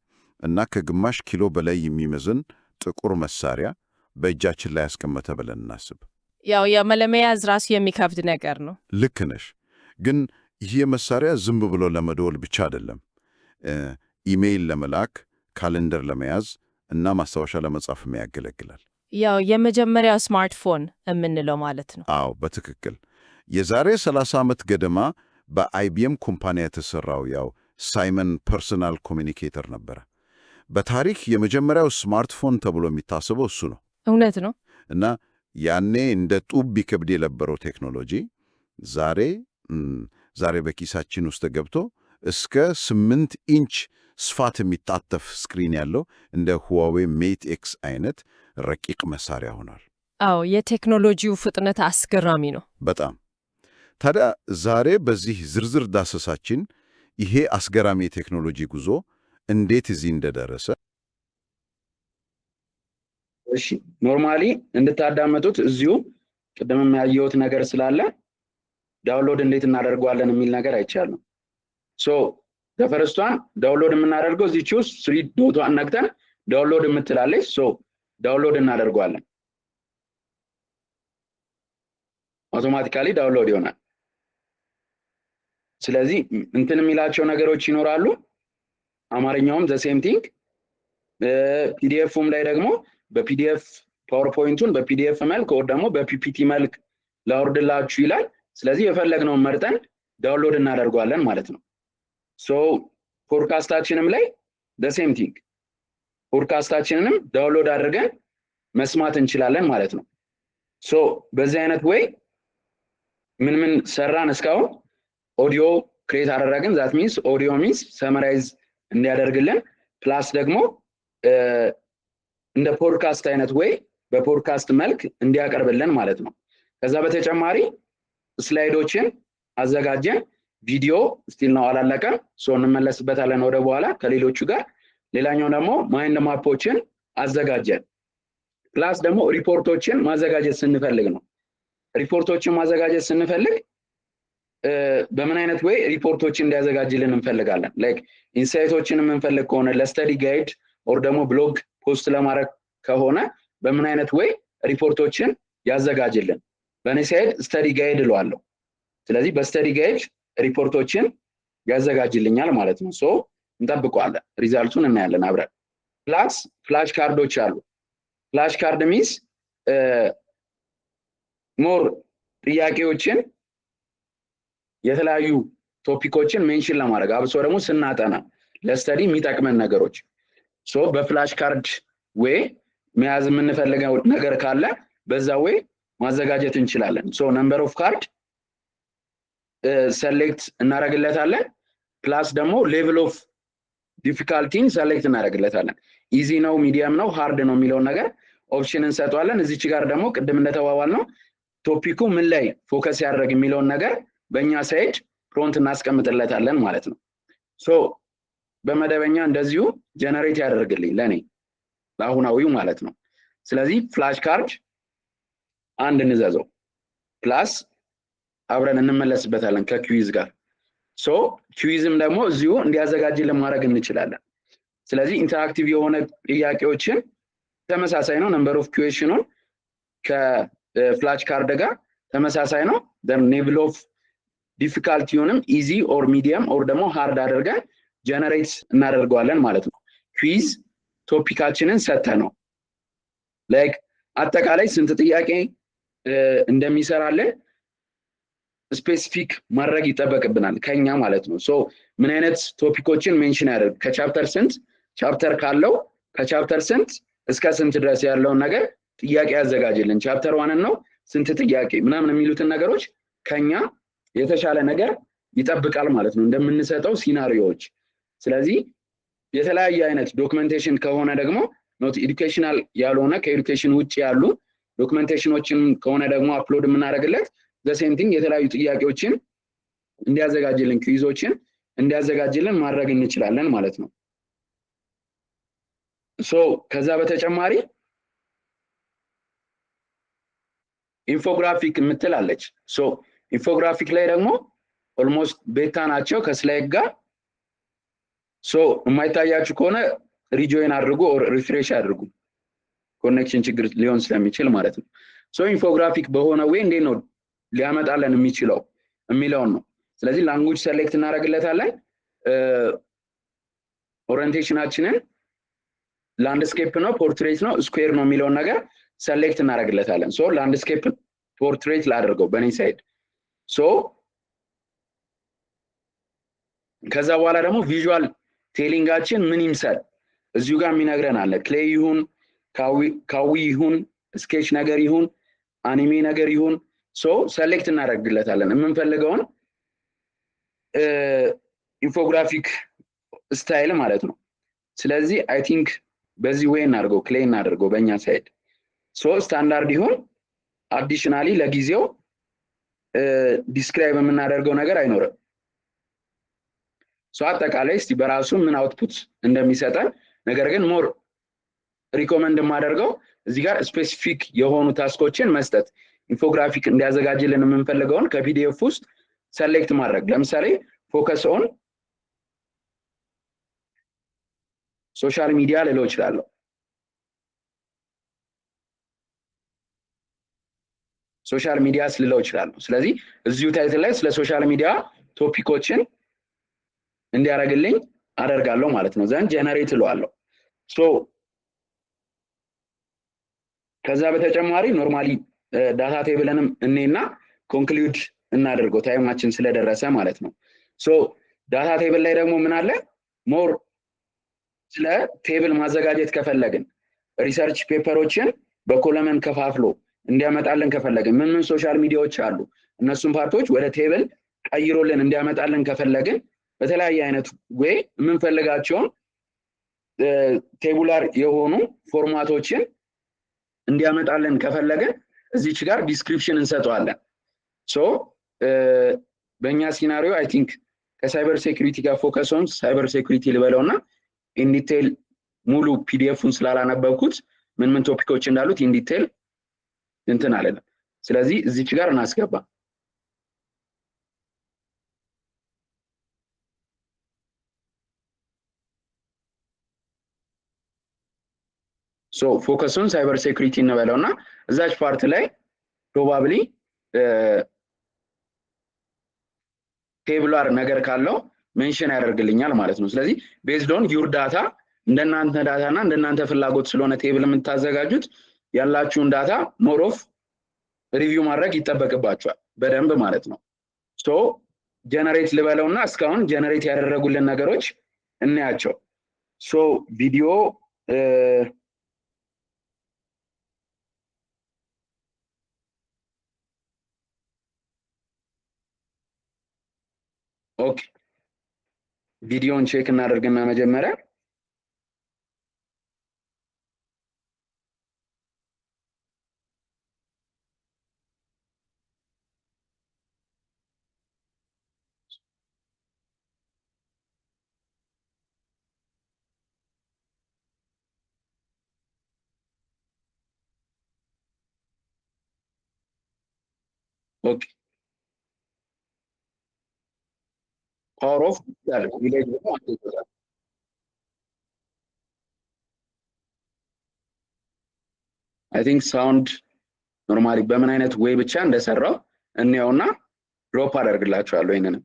እና ከግማሽ ኪሎ በላይ የሚመዝን ጥቁር መሳሪያ በእጃችን ላይ ያስቀመጠ ብለን እናስብ ያው የመለመያዝ ራሱ የሚከብድ ነገር ነው ልክ ነሽ ግን ይህ መሳሪያ ዝም ብሎ ለመደወል ብቻ አይደለም ኢሜይል ለመላክ ካሌንደር ለመያዝ እና ማስታወሻ ለመጻፍ ያገለግላል ያው የመጀመሪያው ስማርትፎን የምንለው ማለት ነው አዎ በትክክል የዛሬ 30 ዓመት ገደማ በአይቢኤም ኩባንያ የተሰራው ያው ሳይመን ፐርሰናል ኮሚኒኬተር ነበር በታሪክ የመጀመሪያው ስማርትፎን ተብሎ የሚታሰበው እሱ ነው እውነት ነው እና ያኔ እንደ ጡብ ቢከብድ የነበረው ቴክኖሎጂ ዛሬ በኪሳችን ውስጥ ገብቶ እስከ 8 ኢንች ስፋት የሚታተፍ ስክሪን ያለው እንደ ሁዋዌ ሜት ኤክስ አይነት ረቂቅ መሳሪያ ሆኗል አዎ የቴክኖሎጂው ፍጥነት አስገራሚ ነው በጣም ታዲያ ዛሬ በዚህ ዝርዝር ዳሰሳችን ይሄ አስገራሚ የቴክኖሎጂ ጉዞ እንዴት እዚህ እንደደረሰ እሺ ኖርማሊ እንድታዳመጡት እዚሁ ቀደም ያየሁት ነገር ስላለ ዳውንሎድ እንዴት እናደርጋለን የሚል ነገር አይቻልም ሶ ተፈረስቷን ዳውንሎድ የምናደርገው እዚህ ቹስ 3 ዶቷን ነክተን ዳውንሎድ የምትላለች ሶ ዳውንሎድ እናደርጋለን አውቶማቲካሊ ዳውንሎድ ይሆናል ስለዚህ እንትን የሚላቸው ነገሮች ይኖራሉ አማርኛውም ዘ ሴም ቲንግ ፒዲኤፍም ላይ ደግሞ በፒዲኤፍ ፓወርፖይንቱን በፒዲኤፍ መልክ ወይ ደግሞ በፒፒቲ መልክ ላወርድላችሁ ይላል ስለዚህ የፈለግነውን መርጠን ዳውንሎድ እናደርጋለን ማለት ነው ሶ ፖድካስታችንም ላይ ዘ ሴም ቲንግ ፖድካስታችንንም ዳውንሎድ አድርገን መስማት እንችላለን ማለት ነው ሶ በዚህ አይነት ወይ ምን ሰራን እስካሁን ኦዲዮ ክሬት አደረግን that means ኦዲዮ means ሰመራይዝ እንዲያደርግልን ፕላስ ደግሞ እንደ ፖድካስት አይነት ወይ በፖድካስት መልክ እንዲያቀርብልን ማለት ነው ከዛ በተጨማሪ ስላይዶችን አዘጋጀን ቪዲዮ ስቲል ነው አላለቀም ሶ እንመለስበታለን ወደ በኋላ ከሌሎቹ ጋር ሌላኛው ደግሞ ማይንድ ማፖችን አዘጋጀን ፕላስ ደግሞ ሪፖርቶችን ማዘጋጀት ስንፈልግ ነው ሪፖርቶችን ማዘጋጀት ስንፈልግ በምን አይነት ወይ ሪፖርቶችን እንዲያዘጋጅልን እንፈልጋለን ላይክ ኢንሳይቶችን እንፈልግ ከሆነ ለስተዲ ጋይድ ኦር ደግሞ ብሎግ ፖስት ለማድረግ ከሆነ በምን አይነት ወይ ሪፖርቶችን ያዘጋጅልን በኔ ሳይድ ስተዲ ጋይድ እለዋለሁ ስለዚህ በስተዲ ጋይድ ሪፖርቶችን ያዘጋጅልኛል ማለት ነው ሶ እንጠብቀዋለን ሪዛልቱን እናያለን አብረን ፕላስ ፍላሽ ካርዶች አሉ ፍላሽ ካርድ ሚንስ ሞር ጥያቄዎችን የተለያዩ ቶፒኮችን ሜንሽን ለማድረግ አብሶ ደግሞ ስናጠና ለስተዲ የሚጠቅመን ነገሮች ሶ በፍላሽ ካርድ ወይ መያዝ የምንፈልገው ነገር ካለ በዛ ወይ ማዘጋጀት እንችላለን ሶ ነምበር ኦፍ ካርድ ሰሌክት እናደርግለታለን ፕላስ ደግሞ ሌቭል ኦፍ ዲፊካልቲን ሰሌክት እናደርግለታለን ኢዚ ነው ሚዲየም ነው ሃርድ ነው የሚለውን ነገር ኦፕሽን እንሰጣለን እዚች ጋር ደግሞ ቅድም እንደተባባል ነው ቶፒኩ ምን ላይ ፎከስ ያደርግ የሚለውን ነገር በእኛ ሳይድ ፕሮንት እናስቀምጥለታለን ማለት ነው ሶ በመደበኛ እንደዚሁ ጀነሬት ያደርግልኝ ለኔ ለአሁናዊው ማለት ነው ስለዚህ ፍላሽ ካርድ አንድ እንዘዘው ፕላስ አብረን እንመለስበታለን ከኩዊዝ ጋር ሶ ኩዊዝም ደግሞ እዚሁ እንዲያዘጋጅልን ማድረግ እንችላለን ስለዚህ ኢንተራክቲቭ የሆነ ጥያቄዎችን ተመሳሳይ ነው ነምበር ኦፍ ኩዌሽኑን ከፍላሽ ካርድ ጋር ተመሳሳይ ነው then level of difficultyውንም ኢዚ ኦር ሚዲየም ኦር ደግሞ ሃርድ አድርገን ጀነሬት እናደርጋለን ማለት ነው ኩዊዝ ቶፒካችንን ሰተ ነው ላይክ አጠቃላይ ስንት ጥያቄ እንደሚሰራልን ስፔሲፊክ ማድረግ ይጠበቅብናል ከኛ ማለት ነው። ሶ ምን አይነት ቶፒኮችን ሜንሽን ያደርግ ከቻፕተር ስንት ቻፕተር ካለው ከቻፕተር ስንት እስከ ስንት ድረስ ያለውን ነገር ጥያቄ ያዘጋጅልን። ቻፕተር 1 ነው ስንት ጥያቄ ምናምን የሚሉትን ነገሮች ከኛ የተሻለ ነገር ይጠብቃል ማለት ነው እንደምንሰጠው ሲናሪዮዎች። ስለዚህ የተለያየ አይነት ዶክመንቴሽን ከሆነ ደግሞ ኖት ኤዱኬሽናል ያልሆነ ከኤዱኬሽን ውጪ ያሉ ዶክመንቴሽኖችን ከሆነ ደግሞ አፕሎድ የምናደርግለት ዘ ሴም ቲንግ የተለያዩ ጥያቄዎችን እንዲያዘጋጅልን ኩዊዞችን እንዲያዘጋጅልን ማድረግ እንችላለን ማለት ነው። ሶ ከዛ በተጨማሪ ኢንፎግራፊክ የምትላለች። ሶ ኢንፎግራፊክ ላይ ደግሞ ኦልሞስት ቤታ ናቸው ከስላይድ ጋር። ሶ የማይታያችሁ ከሆነ ሪጆይን አድርጉ ኦር ሪፍሬሽ አድርጉ ኮኔክሽን ችግር ሊሆን ስለሚችል ማለት ነው። ሶ ኢንፎግራፊክ በሆነ ወይ እንዴት ነው ሊያመጣለን የሚችለው የሚለውን ነው። ስለዚህ ላንጉጅ ሴሌክት እናደርግለታለን። ኦሪየንቴሽናችንን ላንድስኬፕ ነው ፖርትሬት ነው ስኩዌር ነው የሚለውን ነገር ሴሌክት እናደርግለታለን። ሶ ላንድስኬፕ ፖርትሬት ላድርገው በኔ ሳይድ። ሶ ከዛ በኋላ ደግሞ ቪዥዋል ቴሊንጋችን ምን ይምሰል እዚሁ ጋር የሚነግረን አለ። ክሌይ ይሁን ካዊ ይሁን ስኬች ነገር ይሁን አኒሜ ነገር ይሁን ሶ ሴሌክት እናደርግለታለን የምንፈልገውን ኢንፎግራፊክ ስታይል ማለት ነው። ስለዚህ አይ ቲንክ በዚህ ወይ እናድርገው ክሌይ እናድርገው በእኛ ሳይድ። ሶ ስታንዳርድ ይሁን አዲሽናሊ ለጊዜው ዲስክራይብ የምናደርገው ነገር አይኖርም። ሶ አጠቃላይ እስቲ በራሱ ምን አውትፑት እንደሚሰጠን ነገር ግን ሞር ሪኮመንድ የማደርገው እዚህ ጋር ስፔሲፊክ የሆኑ ታስኮችን መስጠት ኢንፎግራፊክ እንዲያዘጋጅልን የምንፈልገውን ከፒዲኤፍ ውስጥ ሴሌክት ማድረግ። ለምሳሌ ፎከስ ኦን ሶሻል ሚዲያ ልለው እችላለሁ። ሶሻል ሚዲያ ልለው እችላለሁ። ስለዚህ እዚሁ ታይትል ላይ ስለ ሶሻል ሚዲያ ቶፒኮችን እንዲያደርግልኝ አደርጋለሁ ማለት ነው። ዘን ጀነሬት እለዋለሁ። ሶ ከዛ በተጨማሪ ኖርማሊ ዳታ ቴብልንም እኔና ኮንክሉድ እናደርገው ታይማችን ስለደረሰ ማለት ነው። ሶ ዳታ ቴብል ላይ ደግሞ ምን አለ ሞር ስለ ቴብል ማዘጋጀት ከፈለግን ሪሰርች ፔፐሮችን በኮለመን ከፋፍሎ እንዲያመጣልን ከፈለግን ምን ሶሻል ሚዲያዎች አሉ እነሱን ፓርቶች ወደ ቴብል ቀይሮልን እንዲያመጣልን ከፈለግን በተለያየ አይነት ወይ የምንፈልጋቸውን ቴቡላር የሆኑ ፎርማቶችን እንዲያመጣልን ከፈለግን እዚች ጋር ዲስክሪፕሽን እንሰጠዋለን። ሶ በእኛ ሲናሪዮ አይ ቲንክ ከሳይበር ሴኩሪቲ ጋር ፎከስ ኦን ሳይበር ሴኩሪቲ ልበለውና ኢን ዲቴል ሙሉ ፒዲኤፉን ስላላነበብኩት ምን ቶፒኮች እንዳሉት ኢን ዲቴል እንትን አለለም። ስለዚህ እዚች ጋር እናስገባ። ሶ ፎከስ ኦን ሳይበር ሴኩሪቲ እንበለውና እዛች ፓርት ላይ ፕሮባብሊ ቴብላር ነገር ካለው ሜንሽን ያደርግልኛል ማለት ነው። ስለዚህ ቤዝድ ኦን ዩር ዳታ እንደናንተ ዳታና እንደናንተ ፍላጎት ስለሆነ ቴብል የምታዘጋጁት ያላችሁን ዳታ ሞር ኦፍ ሪቪው ማድረግ ይጠበቅባችኋል በደንብ ማለት ነው። ሶ ጀነሬት ልበለውና እስካሁን ጀነሬት ያደረጉልን ነገሮች እናያቸው። ሶ ቪዲዮ ኦኬ ቪዲዮን ቼክ እናደርግና መጀመሪያ ኦኬ ፓወር ኦፍ ያለ ቪሌጅ ነው አንተ አይ ቲንክ ሳውንድ ኖርማሊ በምን አይነት ዌይ ብቻ እንደሰራው እንየውና ድሮፕ አደርግላችኋለሁ ይሄንን።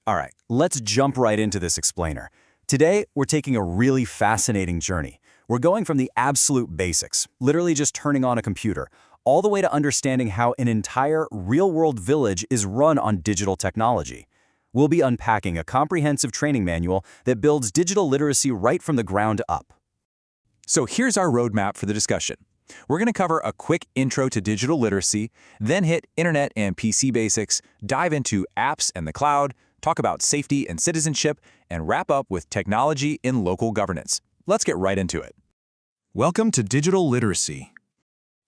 All right, let's jump right into this explainer. Today, we're taking a really fascinating journey. We're going from the absolute basics, literally just turning on a computer, all the way to understanding how an entire real-world village is run on digital technology. We'll be unpacking a comprehensive training manual that builds digital literacy right from the ground up. So here's our roadmap for the discussion. We're going to cover a quick intro to digital literacy, then hit internet and PC basics, dive into apps and the cloud, talk about safety and citizenship, and wrap up with technology in local governance. Let's get right into it. Welcome to digital literacy.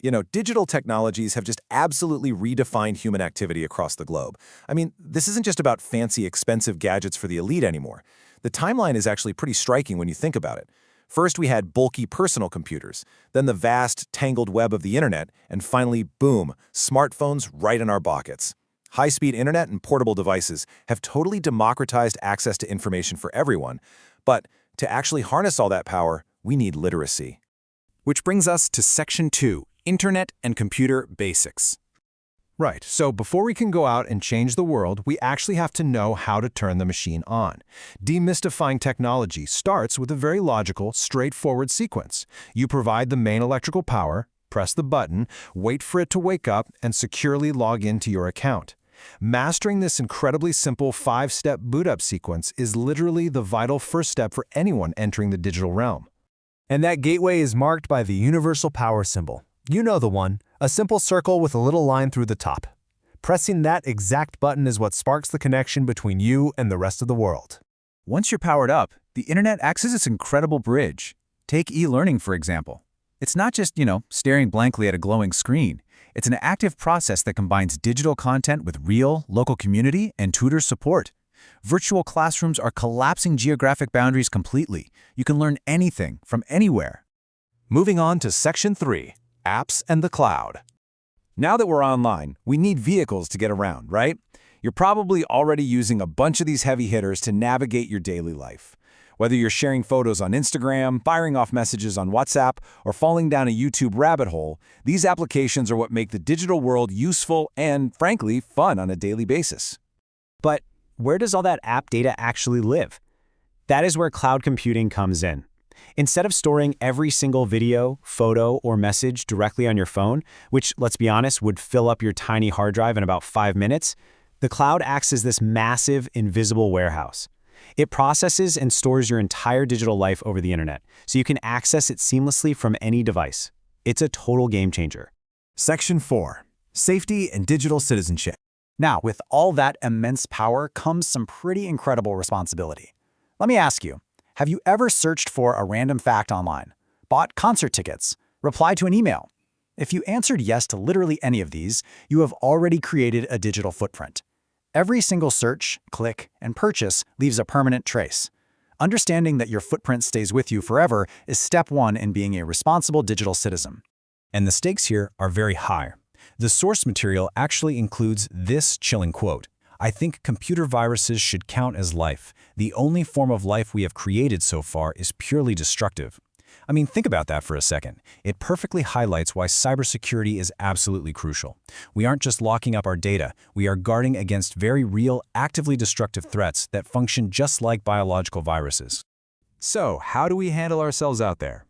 You know, digital technologies have just absolutely redefined human activity across the globe. I mean, this isn't just about fancy, expensive gadgets for the elite anymore. The timeline is actually pretty striking when you think about it. First, we had bulky personal computers, then the vast, tangled web of the internet, and finally, boom, smartphones right in our pockets. High-speed internet and portable devices have totally democratized access to information for everyone, but to actually harness all that power, we need literacy. Which brings us to Section 2, Internet and Computer Basics. Right, so before we can go out and change the world, we actually have to know how to turn the machine on. Demystifying technology starts with a very logical, straightforward sequence. You provide the main electrical power, press the button, wait for it to wake up, and securely log into your account. Mastering this incredibly simple 5-step boot-up sequence is literally the vital first step for anyone entering the digital realm. And that gateway is marked by the universal power symbol. You know the one, a simple circle with a little line through the top. Pressing that exact button is what sparks the connection between you and the rest of the world. Once you're powered up, the internet acts as this incredible bridge. Take e-learning, for example. It's not just, staring blankly at a glowing screen. It's an active process that combines digital content with real, local community and tutor support. Virtual classrooms are collapsing geographic boundaries completely. You can learn anything from anywhere. Moving on to Section 3, Apps and the Cloud. Now that we're online, we need vehicles to get around, right? You're probably already using a bunch of these heavy hitters to navigate your daily life. Whether you're sharing photos on Instagram, firing off messages on WhatsApp, or falling down a YouTube rabbit hole, these applications are what make the digital world useful and, frankly, fun on a daily basis. But where does all that app data actually live? That is where cloud computing comes in. Instead of storing every single video, photo, or message directly on your phone, which, let's be honest, would fill up your tiny hard drive in about 5 minutes, the cloud acts as this massive, invisible warehouse. It processes and stores your entire digital life over the internet, so you can access it seamlessly from any device. It's a total game changer. Section 4, Safety and Digital Citizenship. Now, with all that immense power comes some pretty incredible responsibility. Let me ask you, have you ever searched for a random fact online, bought concert tickets, replied to an email? If you answered yes to literally any of these, you have already created a digital footprint. Every single search, click, and purchase leaves a permanent trace. Understanding that your footprint stays with you forever is step 1 in being a responsible digital citizen. And the stakes here are very high. The source material actually includes this chilling quote: "I think computer viruses should count as life. The only form of life we have created so far is purely destructive." I mean, think about that for a second. It perfectly highlights why cybersecurity is absolutely crucial. We aren't just locking up our data, we are guarding against very real, actively destructive threats that function just like biological viruses. So, how do we handle ourselves out there?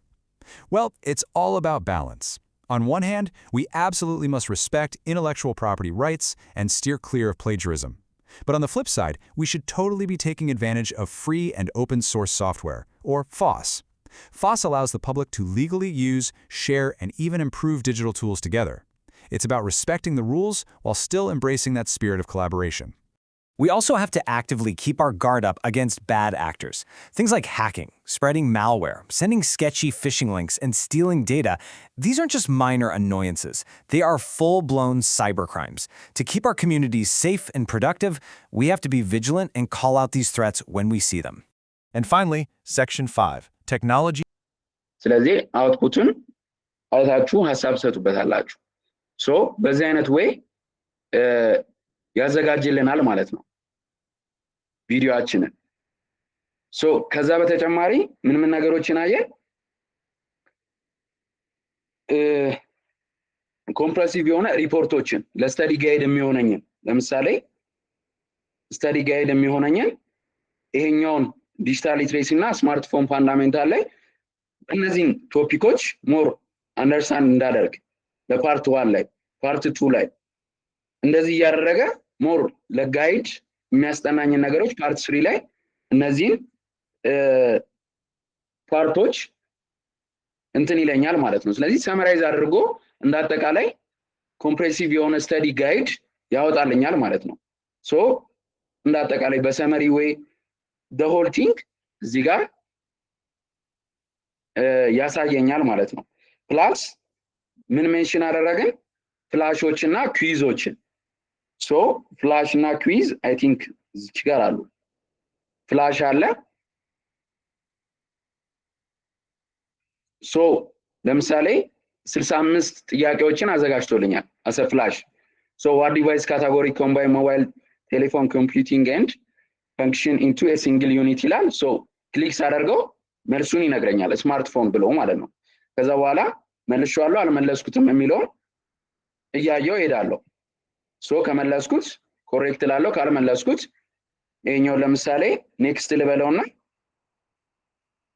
Well, it's all about balance. On one hand, we absolutely must respect intellectual property rights and steer clear of plagiarism. But on the flip side, we should totally be taking advantage of free and open source software, or FOSS. FOSS allows the public to legally use, share, and even improve digital tools together. It's about respecting the rules while still embracing that spirit of collaboration. We also have to actively keep our guard up against bad actors. Things like hacking, spreading malware, sending sketchy phishing links, and stealing data. These aren't just minor annoyances. They are full-blown cybercrimes. To keep our communities safe and productive, we have to be vigilant and call out these threats when we see them. And finally, Section 5, Technology. ስለዚህ አውትፑትን አውታችሁ ሐሳብ ሰጡበታላችሁ ሶ በዚህ አይነት ወይ ያዘጋጅልናል ማለት ነው ቪዲዮአችንን ሶ ከዛ በተጨማሪ ምን ነገሮችን አየን ኮምፕሬሲቭ የሆነ ሪፖርቶችን ለስተዲ ጋይድ የሚሆነኝን ለምሳሌ ስተዲ ጋይድ የሚሆነኝን ይሄኛውን ዲጂታል ሊትሬሲ እና ስማርትፎን ፋንዳሜንታል ላይ እነዚህን ቶፒኮች ሞር አንደርስታንድ እንዳደርግ ለፓርት 1 ላይ ፓርት 2 ላይ እንደዚህ ያደረገ ሞር ለጋይድ የሚያስጠናኝ ነገሮች ፓርት 3 ላይ እነዚህን ፓርቶች እንትን ይለኛል ማለት ነው። ስለዚህ ሰመራይዝ አድርጎ እንዳጠቃላይ ኮምፕሬሲቭ የሆነ ስተዲ ጋይድ ያወጣልኛል ማለት ነው። ሶ እንዳጠቃላይ በሰመሪ ወይ the whole thing እዚህ ጋር ያሳየኛል ማለት ነው። ፕላስ ምን ሜንሽን አደረግን? ፍላሾችና ኩዊዞችን። ሶ ፍላሽ እና ኩዊዝ አይ ቲንክ እዚህ ጋር አሉ። ፍላሽ አለ። ሶ ለምሳሌ 65 ጥያቄዎችን አዘጋጅቶልኛል as a flash. So what device category combine mobile telephone computing and function into a single unit ይላል። ሶ ክሊክ ሳደርገው መልሱን ይነግረኛል ስማርትፎን ብሎ ማለት ነው። ከዛ በኋላ መልሼዋለሁ አልመለስኩትም የሚለውን እያየው ሄዳለሁ። ሶ ከመለስኩት ኮሬክት ላለው ካልመለስኩት ይሄኛው ለምሳሌ ኔክስት ልበለውና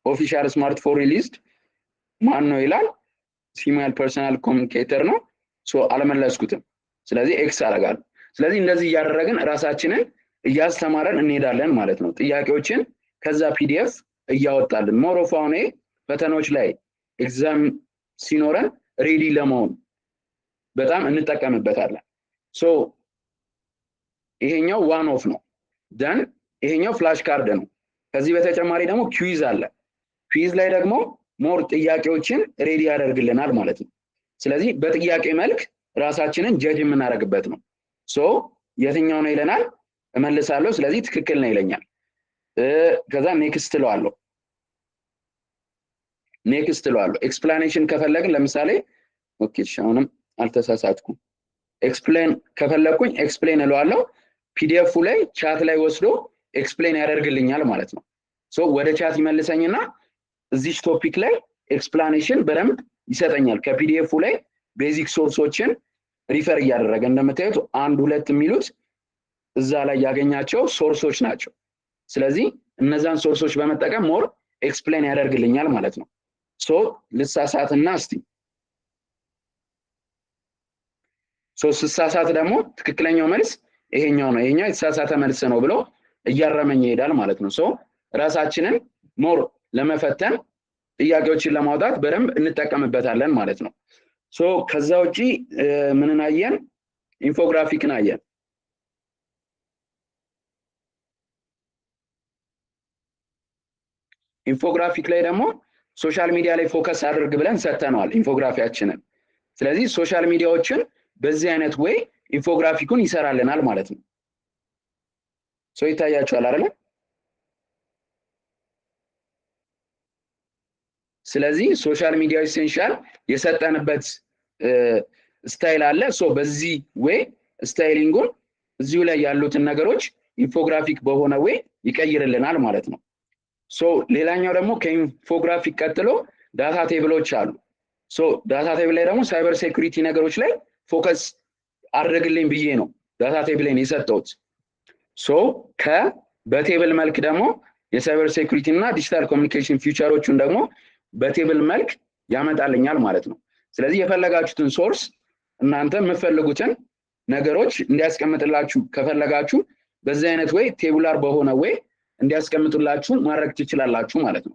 ኦፊሻል ስማርትፎን ሪሊዝድ ማን ነው ይላል። ፊሜል ፐርሰናል ኮሙኒኬተር ነው። ሶ አልመለስኩትም። ስለዚህ ኤክስ አደርጋለሁ። ስለዚህ እንደዚህ እያደረግን ራሳችንን እያስተማረን እንሄዳለን ማለት ነው። ጥያቄዎችን ከዛ ፒዲኤፍ እያወጣልን ሞሮፍ አሁን ፈተናዎች ላይ ኤግዛም ሲኖረን ሬዲ ለመሆን በጣም እንጠቀምበታለን። ሶ ይሄኛው ዋን ኦፍ ነው። ደን ይሄኛው ፍላሽ ካርድ ነው። ከዚህ በተጨማሪ ደግሞ ኩዊዝ አለ። ኩዊዝ ላይ ደግሞ ሞር ጥያቄዎችን ሬዲ ያደርግልናል ማለት ነው። ስለዚህ በጥያቄ መልክ ራሳችንን ጀጅ የምናደርግበት ነው። ሶ የትኛው ነው ይለናል፣ እመልሳለሁ። ስለዚህ ትክክል ነው ይለኛል። ከዛ ኔክስት እለዋለሁ። ኤክስፕላኔሽን ከፈለግን ለምሳሌ ኦኬ አሁንም አልተሳሳትኩም። ኤክስፕሌን ከፈለግኩኝ ኤክስፕሌን እለዋለሁ። ፒዲኤፉ ላይ ቻት ላይ ወስዶ ኤክስፕሌን ያደርግልኛል ማለት ነው። ሶ ወደ ቻት ይመልሰኝና እዚህ ቶፒክ ላይ ኤክስፕላኔሽን በደንብ ይሰጠኛል። ከፒዲኤፉ ላይ ቤዚክ ሶርሶችን ሪፈር እያደረገ እንደምታዩት 1 2 የሚሉት እዛ ላይ ያገኛቸው ሶርሶች ናቸው። ስለዚህ እነዛን ሶርሶች በመጠቀም ሞር ኤክስፕሌን ያደርግልኛል ማለት ነው። ሶ ልሳሳትና እስቲ ሶ ስሳሳት ደግሞ ትክክለኛው መልስ ይሄኛው ነው፣ ይሄኛው የተሳሳተ መልስ ነው ብሎ እያረመኝ ይሄዳል ማለት ነው። ሶ ራሳችንን ሞር ለመፈተን ጥያቄዎችን ለማውጣት በደንብ እንጠቀምበታለን ማለት ነው። ሶ ከዛ ውጪ ምንን አየን? ኢንፎግራፊክን አየን። ኢንፎግራፊክ ላይ ደግሞ ሶሻል ሚዲያ ላይ ፎከስ አድርግ ብለን ሰተነዋል ኢንፎግራፊያችንን። ስለዚህ ሶሻል ሚዲያዎችን በዚህ አይነት ወይ ኢንፎግራፊኩን ይሰራልናል ማለት ነው። ሶ ይታያችኋል አይደል? ስለዚህ ሶሻል ሚዲያ ኢሴንሻል የሰጠንበት ስታይል አለ። ሶ በዚህ ወይ ስታይሊንጉን እዚሁ ላይ ያሉትን ነገሮች ኢንፎግራፊክ በሆነ ወይ ይቀይርልናል ማለት ነው። ሶ ሌላኛው ደግሞ ከኢንፎግራፊክ ቀጥሎ ዳታ ቴብሎች አሉ። ሶ ዳታ ቴብል ላይ ደግሞ ሳይበር ሴኩሪቲ ነገሮች ላይ ፎከስ አድርግልኝ ብዬ ነው ዳታ ቴብልን የሰጠሁት። ሶ በቴብል መልክ ደግሞ የሳይበር ሴኩሪቲ እና ዲጂታል ኮሚኒኬሽን ፊውቸሮቹን ደግሞ በቴብል መልክ ያመጣልኛል ማለት ነው። ስለዚህ የፈለጋችሁትን ሶርስ እናንተ የምትፈልጉትን ነገሮች እንዲያስቀምጥላችሁ ከፈለጋችሁ በዚህ አይነት ወይ ቴቡላር በሆነ ወይ እንዲያስቀምጡላችሁ ማድረግ ትችላላችሁ ማለት ነው።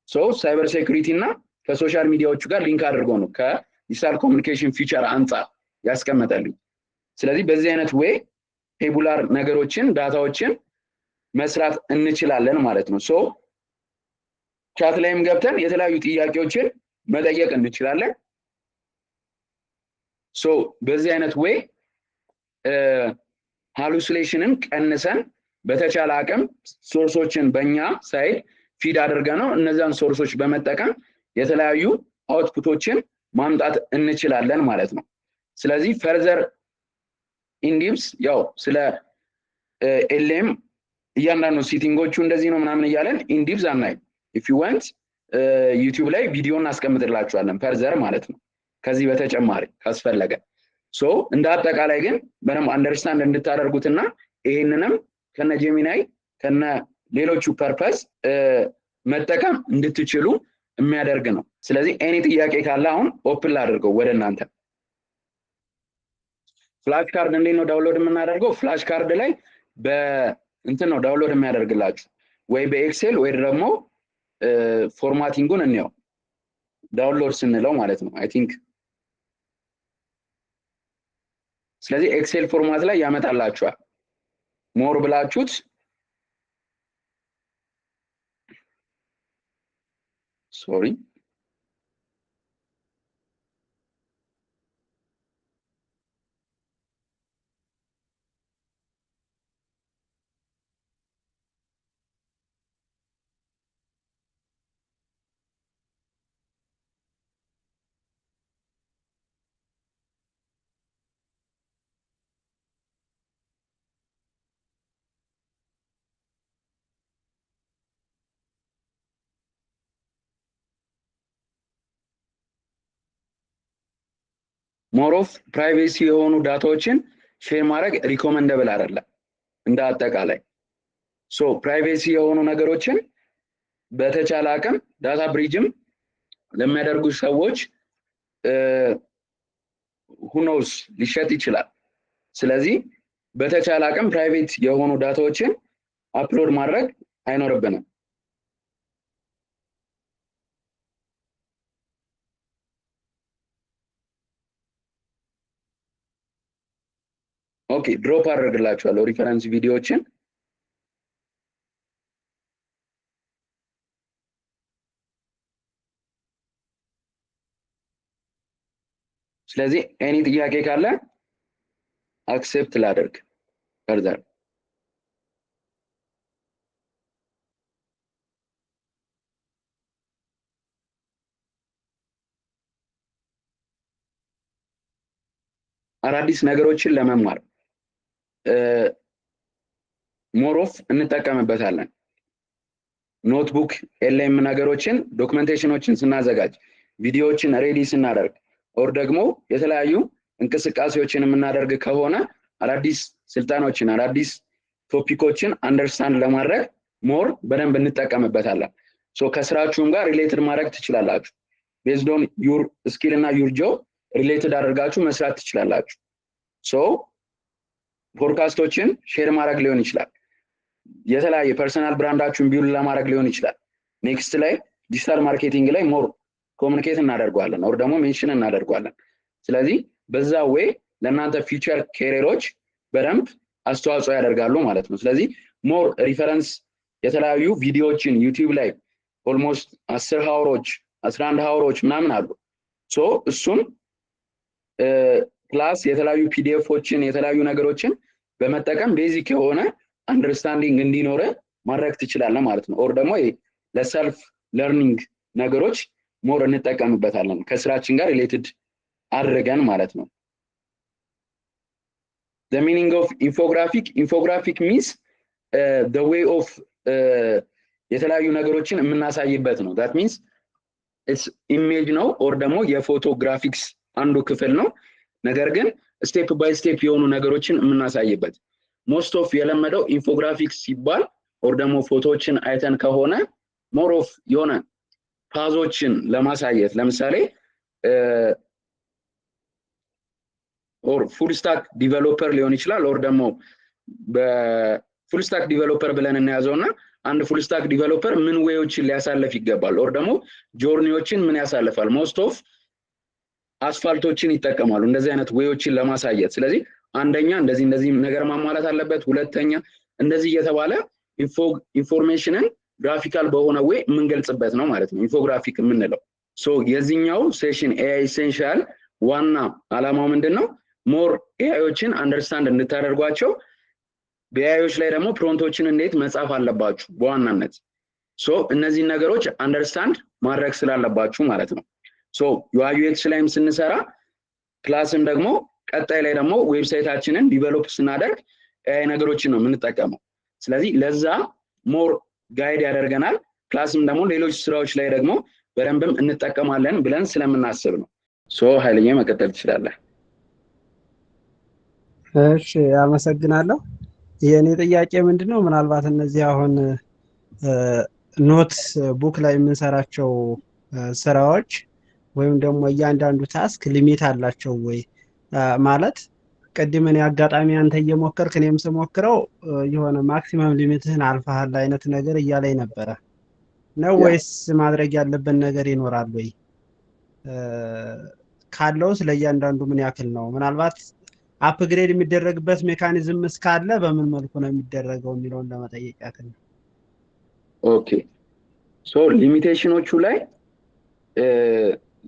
ሶ ሳይበር ሴኩሪቲ እና ከሶሻል ሚዲያዎቹ ጋር ሊንክ አድርጎ ነው ከዲጂታል ኮሚኒኬሽን ፊውቸር አንጻር ያስቀመጠልኝ። ስለዚህ በዚህ አይነት ወይ ቴቡላር ነገሮችን ዳታዎችን መስራት እንችላለን ማለት ነው። ሶ ቻት ላይም ገብተን የተለያዩ ጥያቄዎችን መጠየቅ እንችላለን። ሶ በዚህ አይነት ወይ ሃሉሲኔሽንን ቀንሰን በተቻለ አቅም ሶርሶችን በእኛ ሳይድ ፊድ አድርገነው እነዛን ሶርሶች በመጠቀም የተለያዩ አውትፑቶችን ማምጣት እንችላለን ማለት ነው። ስለዚህ ፈርዘር ኢንዲፕስ ያው ስለ ኤልኤም እያንዳንዱ ሴቲንጎቹ እንደዚህ ነው ምናምን እያለን ኢንዲፕስ አናይ። ኢፍ ዩ ዋንት ዩቲዩብ ላይ ቪዲዮ እናስቀምጥላችኋለን ፈርዘር ማለት ነው ከዚህ በተጨማሪ ካስፈለገ። ሶ እንደ አጠቃላይ ግን በደንብ አንደርስታንድ እንድታደርጉትና ይሄንንም ከነ ጄሚናይ ከነ ሌሎቹ ፐርፐስ መጠቀም እንድትችሉ የሚያደርግ ነው። ስለዚህ ኤኒ ጥያቄ ካለ አሁን ኦፕን ላድርገው ወደ እናንተ። ፍላሽ ካርድ እንዴት ነው ዳውንሎድ የምናደርገው? ፍላሽ ካርድ ላይ በእንትን ነው ዳውንሎድ የሚያደርግላችሁ ወይ በኤክሴል ወይ ደግሞ ፎርማቲንጉን እንየው ዳውንሎድ ስንለው ማለት ነው አይ ቲንክ። ስለዚህ ኤክሴል ፎርማት ላይ ያመጣላችኋል። ሞር ብላችሁት ሶሪ ሞር ኦፍ ፕራይቬሲ የሆኑ ዳታዎችን ሼር ማድረግ ሪኮመንደብል አይደለም እንደ አጠቃላይ። ሶ ፕራይቬሲ የሆኑ ነገሮችን በተቻለ አቅም ዳታ ብሪጅም ለሚያደርጉ ሰዎች ሁኖስ ሊሸጥ ይችላል። ስለዚህ በተቻለ አቅም ፕራይቬት የሆኑ ዳታዎችን አፕሎድ ማድረግ አይኖርብንም። ኦኬ ድሮፕ አደርግላችኋለሁ ሪፈረንስ ቪዲዮዎችን። ስለዚህ ኤኒ ጥያቄ ካለ አክሴፕት ላደርግ ፈርዘር። አዳዲስ ነገሮችን ለመማር ሞር ኦፍ እንጠቀምበታለን። ኖትቡክ ኤልኤም ነገሮችን ዶክመንቴሽኖችን ስናዘጋጅ ቪዲዮዎችን ሬዲ ስናደርግ ኦር ደግሞ የተለያዩ እንቅስቃሴዎችን የምናደርግ ከሆነ አዳዲስ ስልጠናዎችን አዳዲስ ቶፒኮችን አንደርስታንድ ለማድረግ ሞር በደንብ እንጠቀምበታለን። ሶ ከስራችሁም ጋር ሪሌትድ ማድረግ ትችላላችሁ። ቤዝድ ኦን ዩር ስኪል እና ዩር ጆብ ሪሌትድ አድርጋችሁ መስራት ትችላላችሁ። ሶ ፖድካስቶችን ሼር ማድረግ ሊሆን ይችላል። የተለያየ ፐርሰናል ብራንዳችሁን ቢውል ለማድረግ ሊሆን ይችላል። ኔክስት ላይ ዲጂታል ማርኬቲንግ ላይ ሞር ኮሙኒኬት እናደርጓለን ኦር ደግሞ ሜንሽን እናደርጓለን። ስለዚህ በዛ ወይ ለእናንተ ፊውቸር ካሪየሮች በደንብ አስተዋጽኦ ያደርጋሉ ማለት ነው። ስለዚህ ሞር ሪፈረንስ የተለያዩ ቪዲዮዎችን ዩቲዩብ ላይ ኦልሞስት 10 ሀወሮች 11 ሀወሮች ምናምን አሉ። ሶ እሱን ፕላስ የተለያዩ ፒዲኤፎችን የተለያዩ ነገሮችን በመጠቀም ቤዚክ የሆነ አንደርስታንዲንግ እንዲኖረ ማድረግ ትችላለህ ማለት ነው። ኦር ደግሞ ለሰልፍ ለርኒንግ ነገሮች ሞር እንጠቀምበታለን ከስራችን ጋር ሪሌትድ አድርገን ማለት ነው። the meaning of infographic means the way of የተለያዩ ነገሮችን የምናሳይበት ነው። that means it's image ነው ኦር ደግሞ የፎቶግራፊክስ አንዱ ክፍል ነው። ነገር ግን ስቴፕ ባይ ስቴፕ የሆኑ ነገሮችን የምናሳይበት ሞስት ኦፍ የለመደው ኢንፎግራፊክስ ሲባል ኦር ደግሞ ፎቶዎችን አይተን ከሆነ ሞር ኦፍ የሆነ ፓዞችን ለማሳየት ለምሳሌ ኦር ፉል ስታክ ዲቨሎፐር ሊሆን ይችላል ኦር ደግሞ በፉል ስታክ ዲቨሎፐር ብለን እናያዘውና አንድ ፉል ስታክ ዲቨሎፐር ምን ዌዮችን ሊያሳልፍ ይገባል ኦር ደግሞ ጆርኒዎችን ምን ያሳልፋል ሞስት ኦፍ አስፋልቶችን ይጠቀማሉ እንደዚህ አይነት ዌዮችን ለማሳየት። ስለዚህ አንደኛ እንደዚህ ነገር ማሟላት አለበት፣ ሁለተኛ እንደዚህ እየተባለ ኢንፎርሜሽንን ግራፊካል በሆነ ዌይ የምንገልጽበት ነው ማለት ነው ኢንፎግራፊክ የምንለው። ሶ የዚህኛው ሴሽን ኤአይ ኢሴንሻል ዋና አላማው ምንድነው? ሞር ኤአይዎችን አንደርስታንድ እንድታደርጓቸው፣ በኤአይዎች ላይ ደግሞ ፕሮምፕቶችን እንዴት መጻፍ አለባችሁ በዋናነት። ሶ እነዚህ ነገሮች አንደርስታንድ ማድረግ ስላለባችሁ ማለት ነው። ሶ ዩአይ ዩኤክስ ላይም ስንሰራ ክላስም ደግሞ ቀጣይ ላይ ደግሞ ዌብሳይታችንን ዲቨሎፕ ስናደርግ ኤአይ ነገሮችን ነው የምንጠቀመው። ስለዚህ ለዛ ሞር ጋይድ ያደርገናል። ክላስም ደግሞ ሌሎች ስራዎች ላይ ደግሞ በደንብም እንጠቀማለን ብለን ስለምናስብ ነው። ሶ ኃይለኛ መቀጠል ትችላለህ። እሺ አመሰግናለሁ። የኔ ጥያቄ ምንድነው ምናልባት እነዚህ አሁን ኖት ቡክ ላይ የምንሰራቸው ስራዎች ወይም ደግሞ እያንዳንዱ ታስክ ሊሚት አላቸው ወይ? ማለት ቅድም እኔ አጋጣሚ አንተ እየሞከርክ እኔም ስሞክረው የሆነ ማክሲመም ሊሚትህን አልፈሃል አይነት ነገር እያለኝ ነበረ ነው ወይስ ማድረግ ያለብን ነገር ይኖራል ወይ? ካለውስ ለእያንዳንዱ ምን ያክል ነው? ምናልባት አፕግሬድ የሚደረግበት ሜካኒዝም እስካለ በምን መልኩ ነው የሚደረገው የሚለውን ለመጠየቅ ያክል ነው። ኦኬ ሶ ሊሚቴሽኖቹ ላይ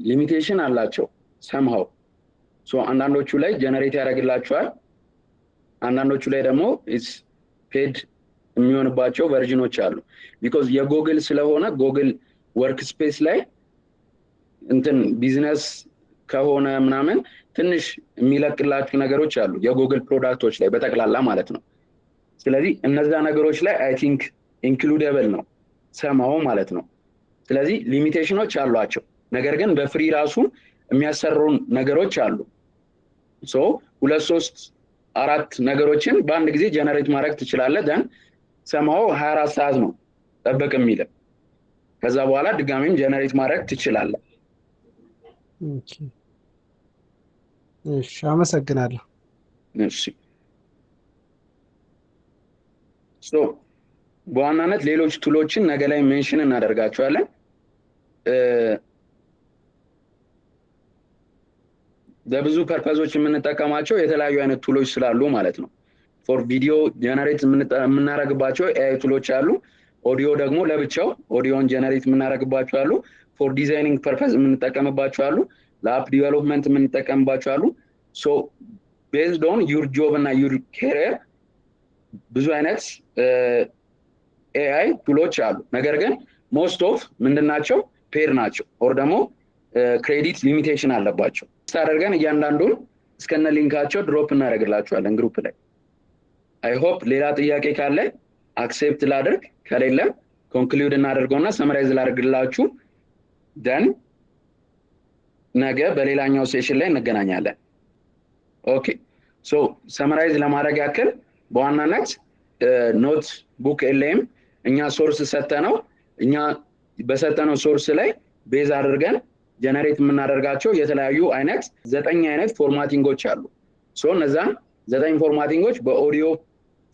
ሊሚቴሽን አላቸው somehow ሶ አንዳንዶቹ ላይ ጀነሬት ያደርግላችኋል አንዳንዶቹ ላይ ደግሞ ኢትስ ፔድ የሚሆንባቸው ቨርዥኖች አሉ ቢኮዝ የጎግል ስለሆነ ጎግል ወርክ ስፔስ ላይ እንትን ቢዝነስ ከሆነ ምናምን ትንሽ የሚለቅላችሁ ነገሮች አሉ የጎግል ፕሮዳክቶች ላይ በተክላላ ማለት ነው ስለዚህ እነዛ ነገሮች ላይ አይ ቲንክ ኢንክሉዴብል ነው ሰማው ማለት ነው ስለዚህ ሊሚቴሽኖች አሏቸው ነገር ግን በፍሪ ራሱ የሚያሰሩን ነገሮች አሉ ሶ 2 3 4 ነገሮችን በአንድ ጊዜ ጀነሬት ማድረግ ትችላለህ ደን ሰማው 24 ሰዓት ነው ጠብቅ የሚል ከዛ በኋላ ድጋሚም ጀነሬት ማድረግ ትችላለህ ኦኬ እሺ አመሰግናለሁ እሺ ሶ በዋናነት ሌሎች ቱሎችን ነገ ላይ ሜንሽን እናደርጋቸዋለን ለብዙ ፐርፐዞች የምንጠቀማቸው የተለያዩ አይነት ቱሎች ስላሉ ማለት ነው ፎር ቪዲዮ ጀነሬት የምናደርግባቸው ኤአይ ቱሎች አሉ ኦዲዮ ደግሞ ለብቻው ኦዲዮን ጀነሬት የምናደርግባቸው አሉ ፎር ዲዛይኒንግ ፐርፐዝ የምንጠቀምባቸው አሉ ለአፕ ዲቨሎፕመንት የምንጠቀምባቸው አሉ ሶ ቤዝድ ኦን ዩር ጆብ እና ዩር ካሪየር ብዙ አይነት ኤአይ ቱሎች አሉ ነገር ግን ሞስት ኦፍ ምንድናቸው ፔር ናቸው ኦር ደግሞ ክሬዲት ሊሚቴሽን አለባቸው ታደርገን እያንዳንዱን እስከነ ሊንካቸው ድሮፕ እናደርግላችኋለን ግሩፕ ላይ አይ ሆፕ ሌላ ጥያቄ ካለ አክሴፕት ላድርግ ከሌለ ኮንክሉድ እናደርገውና ሰመራይዝ ላድርግላችሁ ደን ነገ በሌላኛው ሴሽን ላይ እንገናኛለን ኦኬ ሶ ሰመራይዝ ለማድረግ ያክል በዋናነት ኖት ቡክ ኤልኤም እኛ ሶርስ ሰጠነው እኛ በሰጠነው ሶርስ ላይ ቤዝ አድርገን ጀነሬት የምናደርጋቸው የተለያዩ አይነት 9 አይነት ፎርማቲንጎች አሉ ሶ እነዛን 9 ፎርማቲንጎች በኦዲዮ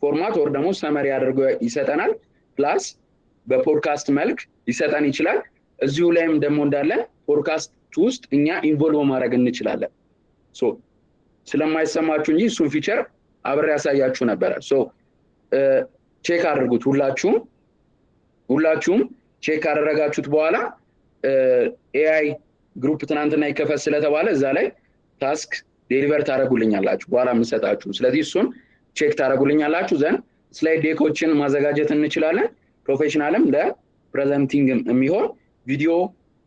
ፎርማት ወር ደግሞ ሰመሪ አድርጎ ይሰጠናል ፕላስ በፖድካስት መልክ ሊሰጠን ይችላል እዚሁ ላይም ደግሞ እንዳለ ፖድካስት ውስጥ እኛ ኢንቮልቭ ማድረግ እንችላለን ሶ ስለማይሰማችሁ እንጂ እሱን ፊቸር አብሬ ያሳያችሁ ነበር ሶ ቼክ አድርጉት ሁላችሁም ቼክ አደረጋችሁት በኋላ ኤአይ ግሩፕ ትናንትና ይከፈት ስለተባለ እዛ ላይ ታስክ ዴሊቨር ታደርጉልኛላችሁ በኋላ የምሰጣችሁ ስለዚህ እሱን ቼክ ታደርጉልኛላችሁ ዘን ስላይድ ዴኮችን ማዘጋጀት እንችላለን ፕሮፌሽናልም ለፕሬዘንቲንግ የሚሆን ቪዲዮ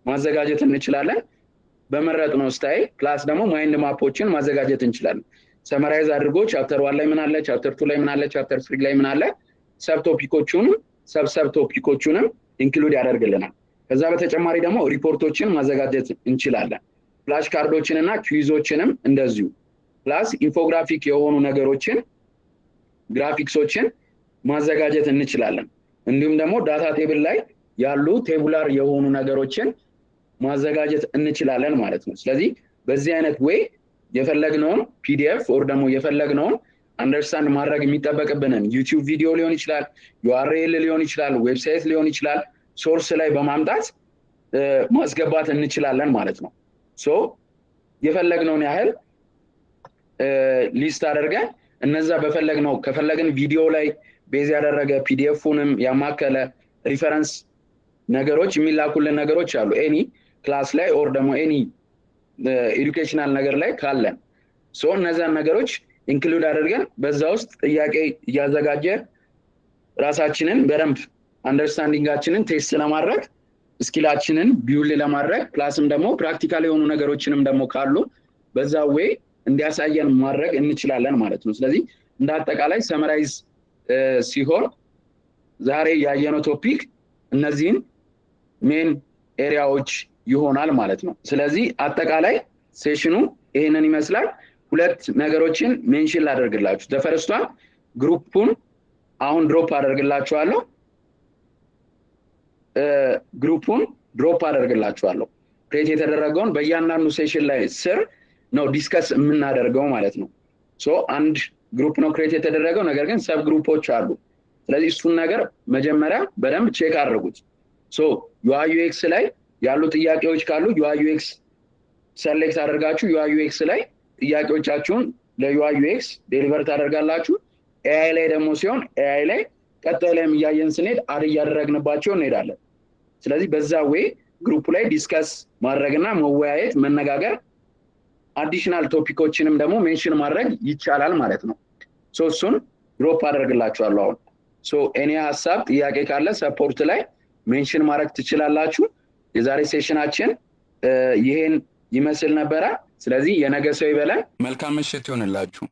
ማዘጋጀት እንችላለን በመረጥነው ስታይል ፕላስ ደግሞ ማይንድ ማፖችን ማዘጋጀት እንችላለን ሰመራይዝ አድርጎ ቻፕተር 1 ላይ ምን አለ ቻፕተር 2 ላይ ምን አለ ቻፕተር 3 ላይ ምን አለ ሰብ ቶፒኮቹንም ኢንክሉድ ያደርግልናል ከዛ በተጨማሪ ደግሞ ሪፖርቶችን ማዘጋጀት እንችላለን ፍላሽ ካርዶችንና ኩዊዞችንም እንደዚሁ ፕላስ ኢንፎግራፊክ የሆኑ ነገሮችን ግራፊክሶችን ማዘጋጀት እንችላለን እንዲሁም ደግሞ ዳታ ቴብል ላይ ያሉ ቴቡላር የሆኑ ነገሮችን ማዘጋጀት እንችላለን ማለት ነው ስለዚህ በዚህ አይነት ዌይ የፈለግነውን ፒዲኤፍ ኦር ደግሞ የፈለግነውን አንደርስታንድ ማድረግ የሚጠበቅብንን ዩቲዩብ ቪዲዮ ሊሆን ይችላል ዩአርኤል ሊሆን ይችላል ዌብሳይት ሊሆን ይችላል ሶርስ ላይ በማምጣት ማስገባት እንችላለን ማለት ነው ሶ የፈለግነውን ያህል ሊስት አድርገን እነዛ በፈለግነው ከፈለግን ቪዲዮ ላይ ቤዝ ያደረገ ፒዲኤፉንም ያማከለ ሪፈረንስ ነገሮች የሚላኩልን ነገሮች አሉ ኤኒ ክላስ ላይ ኦር ደግሞ ኤኒ ኤዱኬሽናል ነገር ላይ ካለን ሶ እነዛን ነገሮች ኢንክሉድ አድርገን በዛ ውስጥ ጥያቄ እያዘጋጀ ራሳችንን በደንብ አንደርስታንዲንጋችንን ቴስት ለማድረግ ስኪላችንን ቢውል ለማድረግ ፕላስም ደግሞ ፕራክቲካል የሆኑ ነገሮችንም ደግሞ ካሉ በዛ ዌይ እንዲያሳየን ማድረግ እንችላለን ማለት ነው ስለዚህ እንደ አጠቃላይ ሰመራይዝ ሲሆን ዛሬ ያየነው ቶፒክ እነዚህን ሜን ኤሪያዎች ይሆናል ማለት ነው ስለዚህ አጠቃላይ ሴሽኑ ይሄንን ይመስላል ሁለት ነገሮችን ሜንሽን ላደርግላችሁ ተፈረስቷ ግሩፑን አሁን ድሮፕ አደርግላችኋለሁ ግሩፑን ድሮፕ አደርግላችኋለሁ ክሬት የተደረገውን በእያንዳንዱ ሴሽን ላይ ስር ነው ዲስከስ የምናደርገው ማለት ነው አንድ ግሩፕ ነው ክሬት የተደረገው ነገር ግን ሰብ ግሩፖች አሉ ስለዚህ እሱን ነገር መጀመሪያ በደንብ ቼክ አድርጉት UI UX ላይ ያሉ ጥያቄዎች ካሉ UI UX ሰሌክት አድርጋችሁ UI UX ላይ ጥያቄዎቻችሁን ለUI UX ዴሊቨር ታደርጋላችሁ AI ላይ ደግሞ ሲሆን AI ላይ ቀጣይ ላይም ያየን ስንሄድ አድ ያደረግንባቸው እንሄዳለን ስለዚህ በዛ ወይ ግሩፕ ላይ ዲስከስ ማድረግና መወያየት መነጋገር አዲሽናል ቶፒኮችንም ደግሞ ሜንሽን ማድረግ ይቻላል ማለት ነው እሱን ድሮፕ አደርግላችኋለሁ አሁን እኔ ሐሳብ ጥያቄ ካለ ሰፖርት ላይ ሜንሽን ማድረግ ትችላላችሁ የዛሬ ሴሽናችን ይሄን ይመስል ነበር ስለዚህ የነገ ሰው ይበለን መልካም ምሽት ይሁንላችሁ